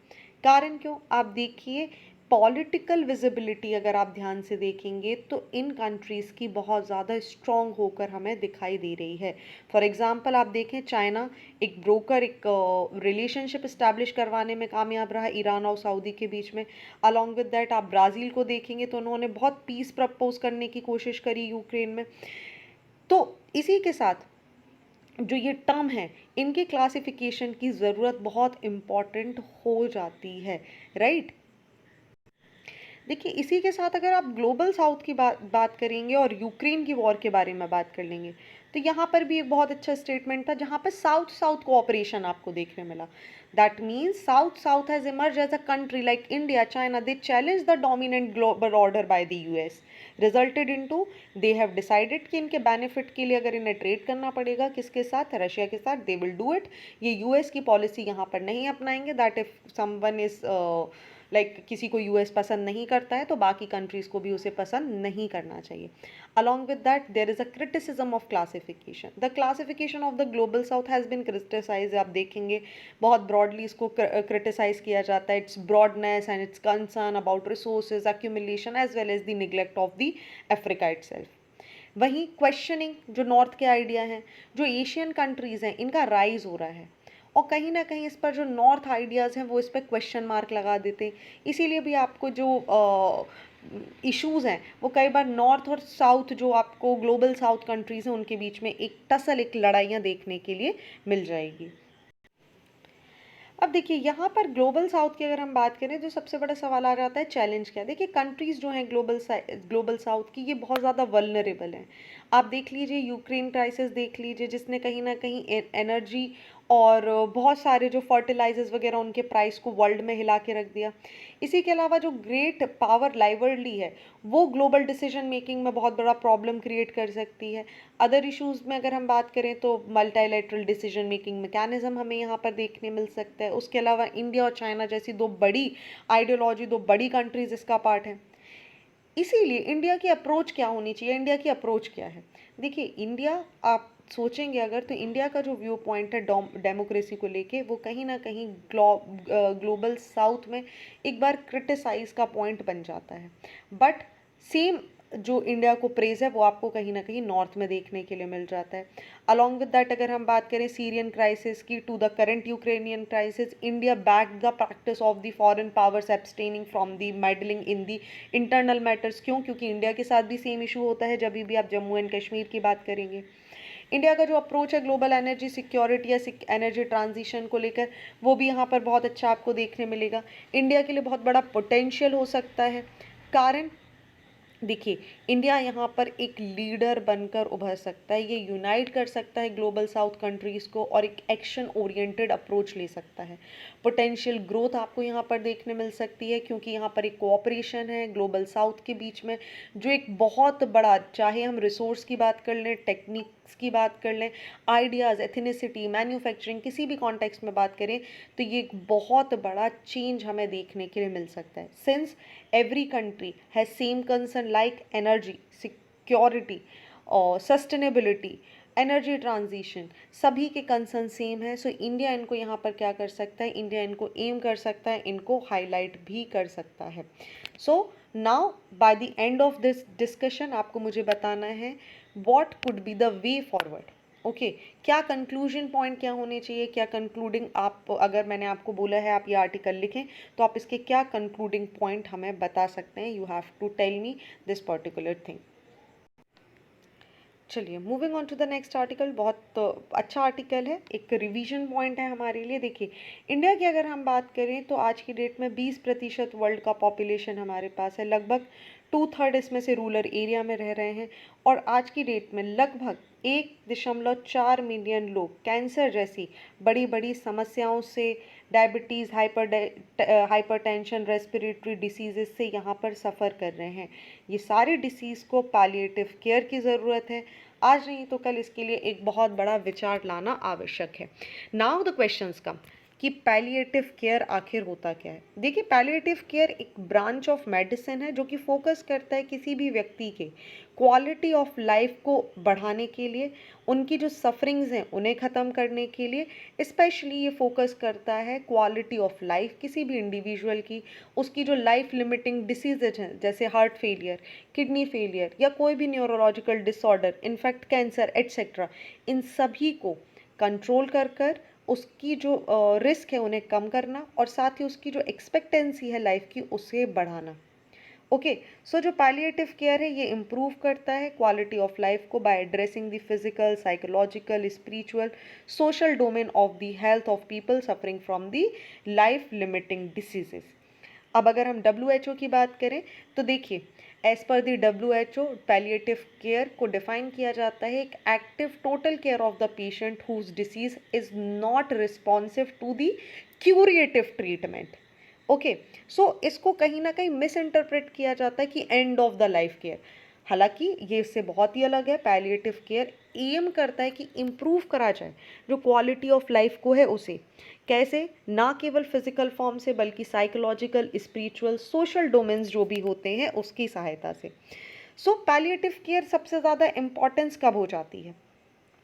कारण क्यों, आप देखिए पॉलिटिकल विजिबिलिटी अगर आप ध्यान से देखेंगे तो इन कंट्रीज़ की बहुत ज़्यादा स्ट्रॉन्ग होकर हमें दिखाई दे रही है। फॉर एग्जांपल आप देखें चाइना एक ब्रोकर, एक रिलेशनशिप इस्टेब्लिश करवाने में कामयाब रहा ईरान और सऊदी के बीच में। अलॉन्ग विद दैट आप ब्राज़ील को देखेंगे तो उन्होंने बहुत पीस प्रपोज करने की कोशिश करी यूक्रेन में। तो इसी के साथ जो ये टर्म है इनके क्लासिफिकेशन की ज़रूरत बहुत इम्पॉर्टेंट हो जाती है, राइट। देखिए इसी के साथ अगर आप ग्लोबल साउथ की बात करेंगे और यूक्रेन की वॉर के बारे में बात कर लेंगे तो यहाँ पर भी एक बहुत अच्छा स्टेटमेंट था जहाँ पर साउथ साउथ कोऑपरेशन आपको देखने मिला। That means south south has emerge as a country like India, China, they challenge the dominant global order by the US, resulted into they have decided कि इनके बेनिफिट के लिए अगर इन्हें ट्रेड करना पड़ेगा किसके साथ, रशिया के साथ, दे विल डू इट। ये यूएस की पॉलिसी यहाँ पर नहीं अपनाएंगे, दैट इफ समवन इज किसी को यूएस पसंद नहीं करता है तो बाकी कंट्रीज़ को भी उसे पसंद नहीं करना चाहिए। Along with that there is a criticism of classification, the classification of the global south has been criticise. आप देखेंगे बहुत ब्रॉडली इसको क्रिटिसाइज किया जाता है, its broadness and its concern about resources accumulation as well as the neglect of the Africa itself. वहीं questioning जो north के आइडिया हैं, जो एशियन कंट्रीज़ हैं, इनका राइज हो रहा है और कहीं ना कहीं इस पर जो नॉर्थ आइडियाज़ हैं वो इस पर क्वेश्चन मार्क लगा देते हैं। इसीलिए भी आपको जो इश्यूज़ हैं वो कई बार नॉर्थ और साउथ जो आपको ग्लोबल साउथ कंट्रीज़ हैं उनके बीच में एक टसल, एक लड़ाइयाँ देखने के लिए मिल जाएगी। अब देखिए यहाँ पर ग्लोबल साउथ की अगर हम बात करें तो सबसे बड़ा सवाल आ जाता है चैलेंज क्या है। देखिए कंट्रीज़ जो हैं ग्लोबल साउथ की ये बहुत ज़्यादा वल्नरेबल हैं। आप देख लीजिए यूक्रेन क्राइसिस देख लीजिए जिसने कहीं ना कहीं एनर्जी और बहुत सारे जो फर्टिलाइजर्स वगैरह उनके प्राइस को वर्ल्ड में हिला के रख दिया। इसी के अलावा जो ग्रेट पावर लाइवरली है वो ग्लोबल डिसीजन मेकिंग में बहुत बड़ा प्रॉब्लम क्रिएट कर सकती है। अदर इश्यूज़ में अगर हम बात करें तो मल्टीलैटरल डिसीजन मेकिंग मैकेनिज्म हमें यहाँ पर देखने मिल सकता है। उसके अलावा इंडिया और चाइना जैसी दो बड़ी आइडियोलॉजी, दो बड़ी कंट्रीज इसका पार्ट है। इसीलिए इंडिया की अप्रोच क्या होनी चाहिए, इंडिया की अप्रोच क्या है। देखिए इंडिया, आप सोचेंगे अगर तो इंडिया का जो व्यू पॉइंट है डेमोक्रेसी को लेके वो कहीं ना कहीं ग्लोबल साउथ में एक बार क्रिटिसाइज का पॉइंट बन जाता है। बट सेम जो इंडिया को प्रेज है वो आपको कहीं ना कहीं नॉर्थ में देखने के लिए मिल जाता है। अलॉन्ग विद दैट अगर हम बात करें सीरियन क्राइसिस की to the current Ukrainian crisis, India back the practice of the foreign powers abstaining from the meddling in the internal matters. क्यों? क्योंकि इंडिया के साथ भी सेम इशू होता है जब भी आप जम्मू एंड कश्मीर की बात करेंगे। इंडिया का जो अप्रोच है ग्लोबल एनर्जी सिक्योरिटी या एनर्जी ट्रांजिशन को लेकर वो भी यहाँ पर बहुत अच्छा आपको देखने मिलेगा। इंडिया के लिए बहुत बड़ा पोटेंशियल हो सकता है। कारण देखिए, इंडिया यहाँ पर एक लीडर बनकर उभर सकता है, ये यूनाइट कर सकता है ग्लोबल साउथ कंट्रीज़ को और एक एक्शन ओरिएंटेड अप्रोच ले सकता है। पोटेंशियल ग्रोथ आपको यहाँ पर देखने मिल सकती है, क्योंकि यहाँ पर एक कोऑपरेशन है ग्लोबल साउथ के बीच में, जो एक बहुत बड़ा, चाहे हम रिसोर्स की बात कर लें, टेक्निक्स की बात कर लें, आइडियाज़, एथनिसिटी, मैन्युफैक्चरिंग, किसी भी कॉन्टेक्स्ट में बात करें, तो ये एक बहुत बड़ा चेंज हमें देखने के लिए मिल सकता है। Since every country has same concern like energy security और sustainability, एनर्जी ट्रांजिशन, सभी के कंसर्न सेम है। सो इंडिया इनको यहाँ पर क्या कर सकता है, इंडिया इनको एम कर सकता है, इनको हाईलाइट भी कर सकता है। So now by the end of this discussion आपको मुझे बताना है what could be the way forward. Okay, क्या कंक्लूजन पॉइंट क्या होने चाहिए, क्या कंक्लूडिंग, आप अगर मैंने आपको बोला है आप ये आर्टिकल लिखें तो आप इसके क्या कंक्लूडिंग पॉइंट हमें बता सकते हैं। You have to tell me this particular thing. चलिए, moving on to the next article. बहुत अच्छा आर्टिकल है, एक रिवीजन पॉइंट है हमारे लिए। देखिए, इंडिया की अगर हम बात करें तो आज की डेट में 20% वर्ल्ड का पॉपुलेशन हमारे पास है, लगभग 2/3 इसमें से रूरल एरिया में रह रहे हैं, और आज की डेट में लगभग 1.4 मिलियन लोग कैंसर जैसी बड़ी बड़ी समस्याओं से, डायबिटीज़, हाइपरटेंशन, रेस्पिरेटरी डिसीज़ से यहाँ पर सफ़र कर रहे हैं। ये सारे डिसीज़ को पैलिएटिव केयर की ज़रूरत है, आज नहीं तो कल इसके लिए एक बहुत बड़ा विचार लाना आवश्यक है। नाउ द क्वेश्चंस कम कि पैलिएटिव केयर आखिर होता क्या है। देखिए, पैलिएटिव केयर एक ब्रांच ऑफ मेडिसिन है जो कि फोकस करता है किसी भी व्यक्ति के क्वालिटी ऑफ लाइफ को बढ़ाने के लिए, उनकी जो सफरिंग्स हैं उन्हें ख़त्म करने के लिए। स्पेशली ये फोकस करता है क्वालिटी ऑफ लाइफ किसी भी इंडिविजुअल की, उसकी जो लाइफ लिमिटिंग डिसीजेज हैं जैसे हार्ट फेलियर, किडनी फेलियर या कोई भी neurological disorder, in fact cancer etcetera, इन सभी को कंट्रोल कर उसकी जो रिस्क है उन्हें कम करना, और साथ ही उसकी जो एक्सपेक्टेंसी है लाइफ की उसे बढ़ाना। ओके, सो जो पैलिएटिव केयर है ये इम्प्रूव करता है क्वालिटी ऑफ लाइफ को by addressing the physical, psychological, spiritual, social domain of the health of people suffering from the life limiting diseases. अब अगर हम WHO की बात करें तो देखिए, as per the WHO palliative care को डिफाइन किया जाता है एक active total care of the patient whose disease is not responsive to the curative treatment. Okay, so इसको कहीं ना कहीं मिस इंटरप्रेट किया जाता है कि end of the life care, हालांकि ये इससे बहुत ही अलग है। पैलिएटिव केयर एम करता है कि इम्प्रूव करा जाए जो क्वालिटी ऑफ लाइफ को है उसे, कैसे, ना केवल फिजिकल फॉर्म से बल्कि साइकोलॉजिकल, स्पिरिचुअल, सोशल डोमेन्स जो भी होते हैं उसकी सहायता से। सो पैलिएटिव केयर सबसे ज़्यादा इम्पॉर्टेंस कब हो जाती है,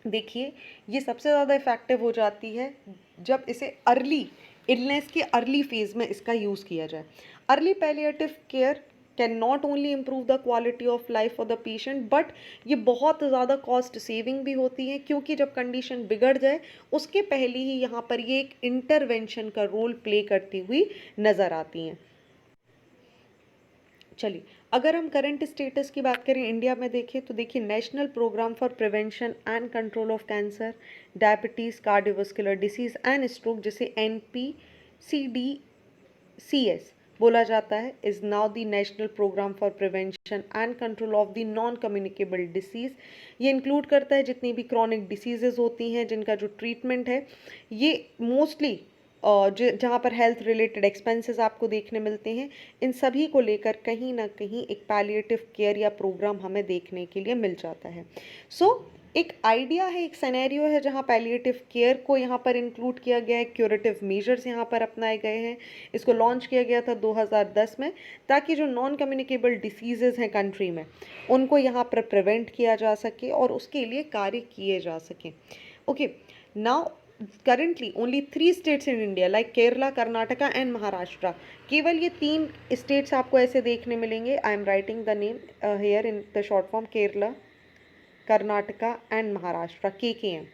देखिए, ये सबसे ज़्यादा इफ़ेक्टिव हो जाती है जब इसे अर्ली इलनेस के अर्ली फेज़ में इसका यूज़ किया जाए। Early palliative care can not only improve the quality of life for the patient, but ये बहुत ज़्यादा कॉस्ट सेविंग भी होती है, क्योंकि जब कंडीशन बिगड़ जाए उसके पहले ही यहाँ पर ये एक इंटरवेंशन का रोल प्ले करती हुई नज़र आती हैं। चलिए, अगर हम करंट स्टेटस की बात करें इंडिया में देखें तो देखिए, national programme for prevention and control of cancer, diabetes, cardiovascular disease and stroke, जिसे NPCDCS बोला जाता है, is now the national programme for prevention and control of the non communicable disease. ये इंक्लूड करता है जितनी भी क्रॉनिक डिसीजेज़ होती हैं जिनका जो ट्रीटमेंट है, ये मोस्टली जहाँ पर हेल्थ रिलेटेड एक्सपेंसेस आपको देखने मिलते हैं, इन सभी को लेकर कहीं ना कहीं एक पैलिएटिव केयर या प्रोग्राम हमें देखने के लिए मिल जाता है। सो एक आइडिया है, एक सिनेरियो है जहाँ पैलिएटिव केयर को यहाँ पर इंक्लूड किया गया है, क्यूरेटिव मेजर्स यहाँ पर अपनाए गए हैं। इसको लॉन्च किया गया था 2010 में, ताकि जो नॉन कम्युनिकेबल डिसीजेज़ हैं कंट्री में उनको यहाँ पर प्रिवेंट किया जा सके और उसके लिए कार्य किए जा सकें। Okay, now currently only 3 states in India like Kerala, Karnataka and Maharashtra, केवल ये 3 states आपको ऐसे देखने मिलेंगे। आई am writing the name here in the short form, Kerala, Karnataka and Maharashtra, KKM।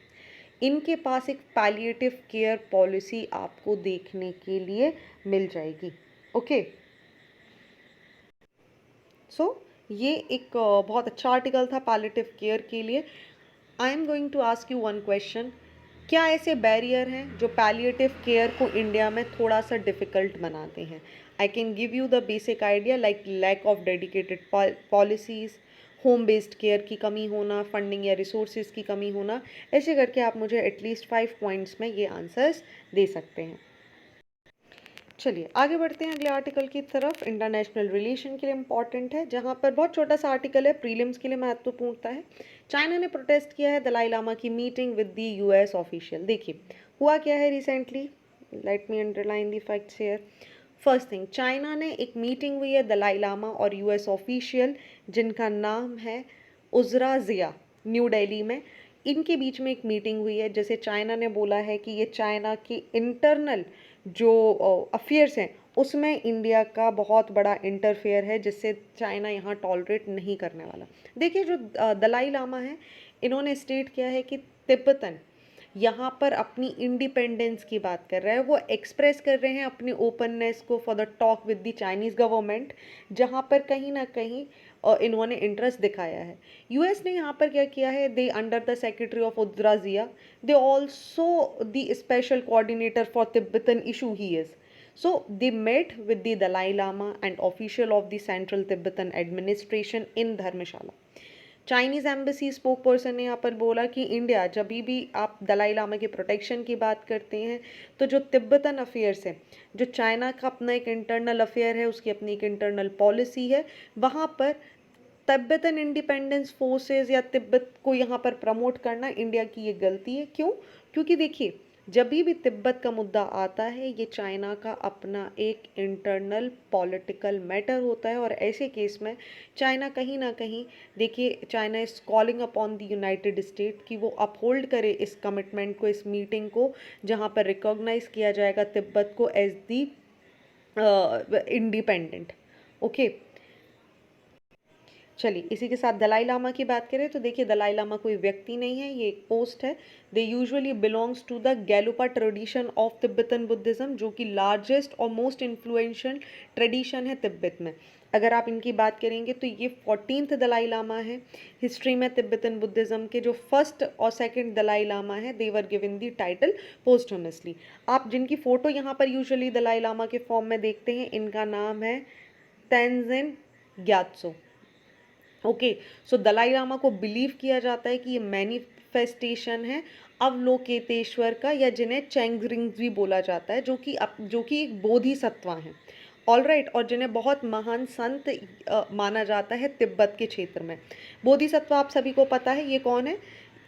इनके पास एक पैलिएटिव केयर पॉलिसी आपको देखने के लिए मिल जाएगी। ओके, सो ये एक बहुत अच्छा आर्टिकल था पैलिएटिव केयर के लिए। I am going to ask you one question, क्या ऐसे बैरियर हैं जो पैलिएटिव केयर को इंडिया में थोड़ा सा डिफ़िकल्ट बनाते हैं? I can give you the basic idea like lack of dedicated policies, home based care की कमी होना, फंडिंग या रिसोर्सेज की कमी होना। ऐसे करके आप मुझे एटलीस्ट 5 पॉइंट्स में ये आंसर्स दे सकते हैं। चलिए आगे बढ़ते हैं अगले आर्टिकल की तरफ। इंटरनेशनल रिलेशन के लिए इंपॉर्टेंट है, जहाँ पर बहुत छोटा सा आर्टिकल है, प्रीलिम्स के लिए महत्वपूर्णता है। चाइना ने प्रोटेस्ट किया है दलाई लामा की meeting with the US official. देखिए हुआ क्या है recently, let me underline the facts here. First thing, China ने एक मीटिंग हुई है दलाई लामा और यूएस ऑफिशियल जिनका नाम है उजरा जिया, न्यू दिल्ली में। इनके बीच में एक मीटिंग हुई है, जैसे चाइना ने बोला है कि ये चाइना की इंटरनल जो अफेयर्स हैं उसमें इंडिया का बहुत बड़ा इंटरफेयर है, जिससे चाइना यहाँ टॉलरेट नहीं करने वाला। देखिए जो दलाई लामा है, इन्होंने स्टेट किया है कि तिब्बतन यहाँ पर अपनी इंडिपेंडेंस की बात कर रहा है, वो एक्सप्रेस कर रहे हैं अपनी ओपननेस को for the talk with the Chinese government, जहाँ पर कहीं ना कहीं इन्होंने इंटरेस्ट दिखाया है। यूएस ने यहाँ पर क्या किया है, they under the secretary of Uzra Zeya, they also the special coordinator for Tibetan issue he is. So they met with the Dalai Lama and official of the Central Tibetan Administration in Dharamshala. Chinese embassy spoke person ने यहाँ पर बोला कि India जब भी आप दलाई लामा के protection की बात करते हैं, तो जो तिब्बतन अफेयर्स है, जो चाइना का अपना एक इंटरनल अफेयर है, उसकी अपनी एक इंटरनल पॉलिसी है, वहाँ पर तिब्बतन इंडिपेंडेंस फोर्सेस या तिब्बत को यहाँ पर प्रमोट करना इंडिया की ये गलती है। क्यों? क्योंकि देखिए जब भी तिब्बत का मुद्दा आता है, ये चाइना का अपना एक इंटरनल पॉलिटिकल मैटर होता है, और ऐसे केस में चाइना कहीं ना कहीं, देखिए China is calling upon the United state कि वो अपहोल्ड करे इस कमिटमेंट को, इस मीटिंग को, जहाँ पर रिकॉग्नाइज किया जाएगा तिब्बत को एज दी इंडिपेंडेंट। ओके, चलिए इसी के साथ दलाई लामा की बात करें तो देखिए दलाई लामा कोई व्यक्ति नहीं है, ये एक पोस्ट है। They usually belongs to the Gelugpa tradition of Tibetan Buddhism, जो कि लार्जेस्ट और मोस्ट इन्फ्लुएंशियल ट्रेडिशन है तिब्बत में। अगर आप इनकी बात करेंगे तो ये 14th दलाई लामा है हिस्ट्री में तिब्बतन बुद्धिज़्म के। जो फर्स्ट और सेकंड दलाई लामा है, they were given the title posthumously. आप जिनकी फ़ोटो यहाँ पर यूजुअली दलाई लामा के फॉर्म में देखते हैं, इनका नाम है तेंजिन ग्यात्सो। ओके, सो दलाई लामा को बिलीव किया जाता है कि ये मैनिफेस्टेशन है अवलोकेतेश्वर का, या जिन्हें चेंगरिंग भी बोला जाता है, जो कि एक बोधिसत्व हैं। ऑल राइट, और जिन्हें बहुत महान संत माना जाता है तिब्बत के क्षेत्र में। बोधिसत्व आप सभी को पता है ये कौन है।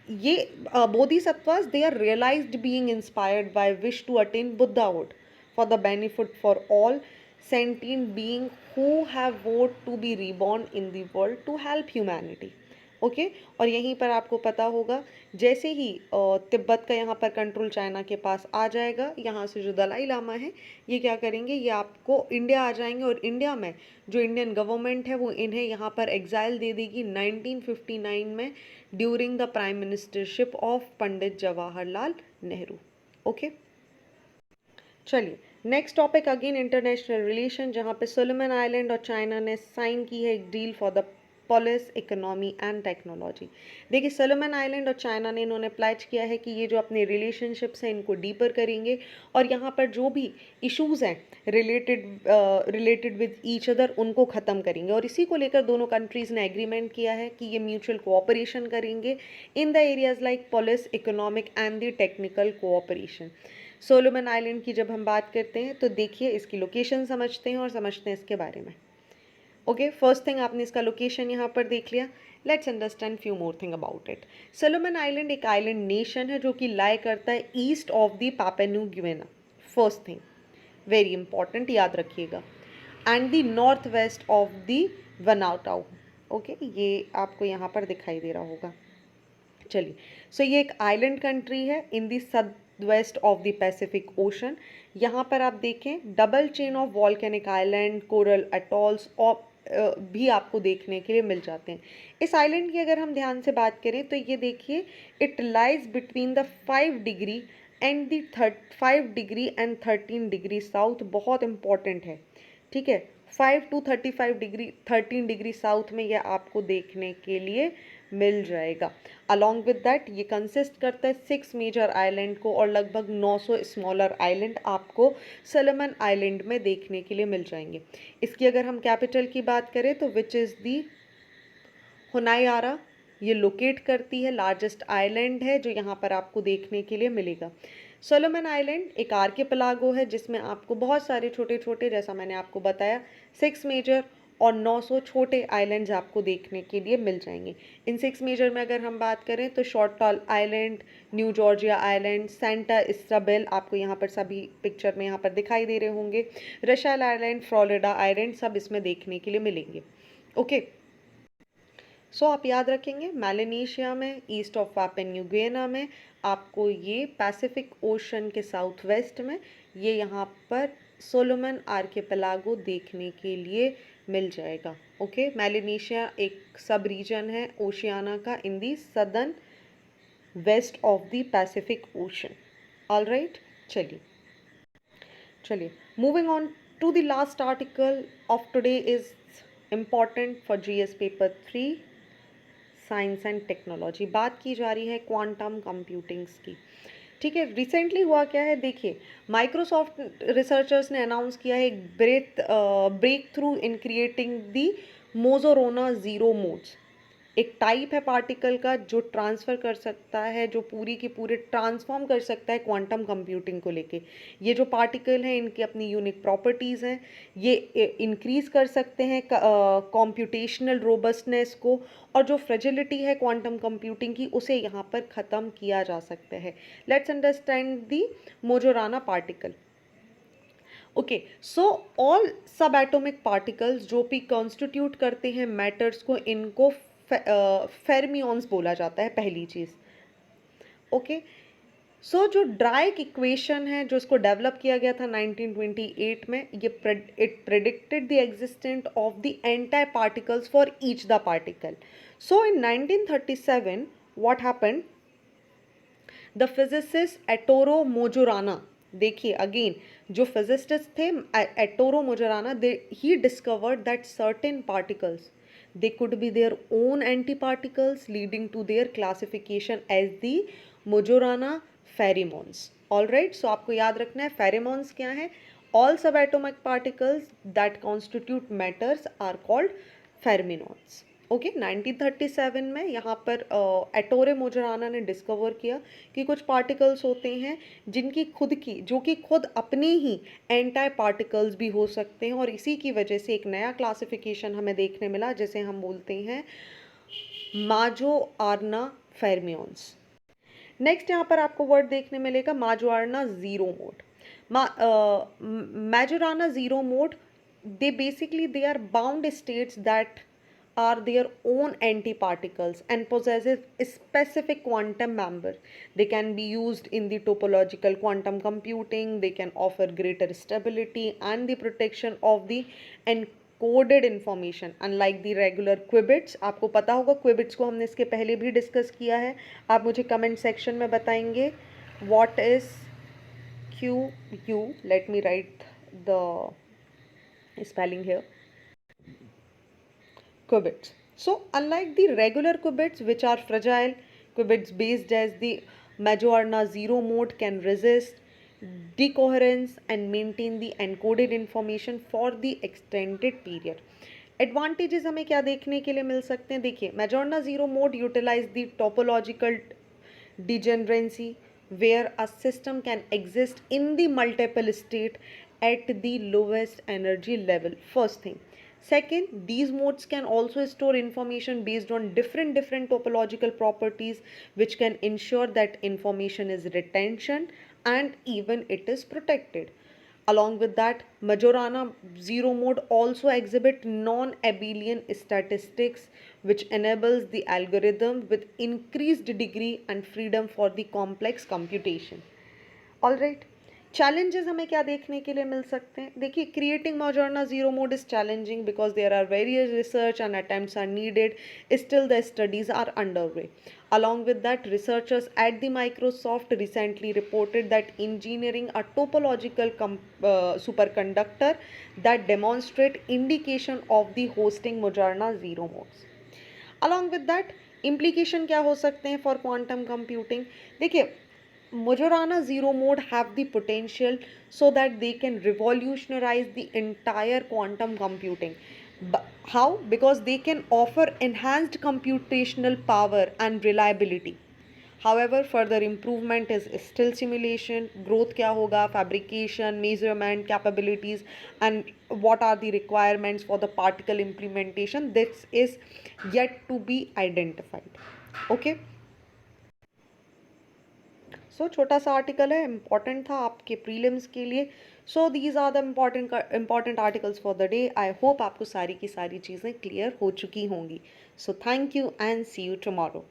ये bodhisattvas they are realized being inspired by wish to attain buddhahood for the benefit for all sentient being who have vowed to be reborn in the world to help humanity। Okay, और यहीं पर आपको पता होगा जैसे ही तिब्बत का यहाँ पर कंट्रोल चाइना के पास आ जाएगा, यहाँ से जो दलाई लामा है ये क्या करेंगे, ये आपको इंडिया आ जाएंगे, और इंडिया में जो इंडियन गवर्नमेंट है वो इन्हें यहाँ पर एग्जाइल दे देगी 1959 में during the prime ministership of Pandit Jawaharlal Nehru. Okay, चलिए next topic again international relation, जहाँ पे सोलोमन आइलैंड और चाइना ने साइन की है एक deal for the police economy and technology. देखिए सोलोमन आइलैंड और चाइना ने इन्होंने प्लेज किया है कि ये जो अपने रिलेशनशिप्स हैं इनको डीपर करेंगे, और यहाँ पर जो भी इश्यूज़ हैं रिलेटेड विद ईच अदर उनको ख़त्म करेंगे, और इसी को लेकर दोनों कंट्रीज़ ने एग्रीमेंट किया है कि ये म्यूचुअल कोऑपरेशन करेंगे in the areas like police, economic and the technical cooperation. Solomon island की जब हम बात करते हैं तो देखिए इसकी लोकेशन समझते हैं और समझते हैं इसके बारे में। ओके, फर्स्ट थिंग आपने इसका लोकेशन यहाँ पर देख लिया। Let's understand few more thing about it. Solomon Island एक आइलैंड नेशन है जो कि लाई करता है east of the Papua New Guinea. First thing very important, याद रखिएगा, and the north west of the Vanuatu. Okay, ये आपको यहाँ पर दिखाई दे रहा होगा। चलिए, सो ये एक आइलैंड कंट्री है in the south west of the Pacific Ocean. यहाँ पर आप देखें double chain of volcanic island, coral atolls और भी आपको देखने के लिए मिल जाते हैं। इस आइलैंड की अगर हम ध्यान से बात करें तो ये देखिए it lies between the 5 degree and the 5 degree and 13 degree south. बहुत इंपॉर्टेंट है, ठीक है, 5 to 35 डिग्री 13 डिग्री साउथ में यह आपको देखने के लिए मिल जाएगा। अलॉन्ग विद दैट ये कंसिस्ट करता है 6 मेजर आइलैंड को और लगभग 900 स्मॉलर आइलैंड आपको सोलोमन आइलैंड में देखने के लिए मिल जाएंगे। इसकी अगर हम कैपिटल की बात करें तो विच इज़ दी होनायारा, ये लोकेट करती है, लार्जेस्ट आइलैंड है जो यहाँ पर आपको देखने के लिए मिलेगा। सोलोमन आइलैंड एक आर्किपेलागो है जिसमें आपको बहुत सारे छोटे छोटे, जैसा मैंने आपको बताया, 6 मेजर और 900 छोटे आइलैंड्स आपको देखने के लिए मिल जाएंगे। इन 6 मेजर में अगर हम बात करें तो Shortland island, New Georgia island, Santa Isabel आपको यहाँ पर सभी पिक्चर में यहाँ पर दिखाई दे रहे होंगे, रशाल आइलैंड, फ्लोरिडा आइलैंड सब इसमें देखने के लिए मिलेंगे। ओके, सो आप याद रखेंगे मेलानेशिया में, east of Papua New Guinea में, आपको ये पैसिफिक ओशन के साउथ वेस्ट में ये यहाँ पर सोलोमन आर्किपेलागो देखने के लिए मिल जाएगा। ओके, मेलानेशिया एक सब रीजन है ओशियाना का in the southern west of the Pacific Ocean. All right, चलिए चलिए moving on to the last article of today is important for GS paper 3 science and technology. बात की जा रही है क्वांटम कंप्यूटिंग्स की। ठीक है, रिसेंटली हुआ क्या है देखिए, माइक्रोसॉफ्ट रिसर्चर्स ने अनाउंस किया है एक breakthrough in creating the Majorana zero modes. एक टाइप है पार्टिकल का जो ट्रांसफ़र कर सकता है, जो पूरी की पूरे ट्रांसफॉर्म कर सकता है क्वांटम कंप्यूटिंग को लेके। ये जो पार्टिकल हैं इनकी अपनी यूनिक प्रॉपर्टीज़ हैं, ये इंक्रीज़ कर सकते हैं कॉम्प्यूटेशनल रोबस्टनेस को, और जो फ्रेजिलिटी है क्वांटम कंप्यूटिंग की उसे यहाँ पर ख़त्म किया जा सकता है। Let's understand the Majorana particle. Okay, so all subatomic particles जो भी कॉन्स्टिट्यूट करते हैं मैटर्स को, इनको फेर्मियंस बोला जाता है, पहली चीज़। ओके, सो जो ड्राइक इक्वेशन है जो इसको डेवलप किया गया था 1928 में, ये it predicted the existence of the entire particles for each the particle. So in 1937 what happened, the physicist Ettore Majorana, देखिए अगेन जो फिजिसिस्ट थे Ettore Majorana, he discovered that certain particles they could be their own antiparticles leading to their classification as the Majorana pheromones. All right, so आपको याद रखना है pheromones क्या है, all subatomic particles that constitute matters are called fermions. Okay, 1937 में यहाँ पर एटोरे मोजराना ने डिस्कवर किया कि कुछ पार्टिकल्स होते हैं जिनकी खुद की, जो कि खुद अपने ही एंटाई पार्टिकल्स भी हो सकते हैं, और इसी की वजह से एक नया क्लासिफिकेशन हमें देखने मिला जिसे हम बोलते हैं माजोआर्ना फेर्मियंस। नेक्स्ट यहाँ पर आपको वर्ड देखने मिलेगा Majorana zero mode. Majorana zero mode, they are bound states that are their own antiparticles and possesses a specific quantum number. They can be used in the topological quantum computing. They can offer greater stability and the protection of the encoded information, unlike the regular qubits. आपको पता होगा qubits को हमने इसके पहले भी discuss किया है। आप मुझे कमेंट सेक्शन में बताएंगे what is QU. Let me write the spelling here. Qubits. So unlike the regular qubits which are fragile, qubits based as the Majorana zero mode can resist decoherence and maintain the encoded information for the extended period. Advantages हमें क्या देखने के लिए मिल सकते हैं, देखिए Majorana zero mode utilize the topological degeneracy where a system can exist in the multiple state at the lowest energy level. First thing. Second, these modes can also store information based on different topological properties which can ensure that information is retention and even it is protected. Along with that, Majorana zero mode also exhibit non-abelian statistics which enables the algorithm with increased degree and freedom for the complex computation. Alright. Challenges हमें क्या देखने के लिए मिल सकते हैं, देखिए creating Majorana zero mode is challenging because there are various research and attempts are needed. Still the studies are underway. Along with that, researchers at the Microsoft recently reported that engineering a topological superconductor that demonstrate indication of the hosting Majorana zero modes. Along with that, implication क्या हो सकते हैं for quantum computing? देखिए, Majorana zero mode have the potential so that they can revolutionize the entire quantum computing. How? Because they can offer enhanced computational power and reliability. However, further improvement is still simulation. Growth क्या होगा? Fabrication, measurement capabilities, and what are the requirements for the particle implementation? This is yet to be identified. Okay. सो छोटा सा article है, important था आपके prelims के लिए. So these are the important articles for the day. I hope आपको सारी की सारी चीज़ें क्लियर हो चुकी होंगी. So thank you and see you tomorrow.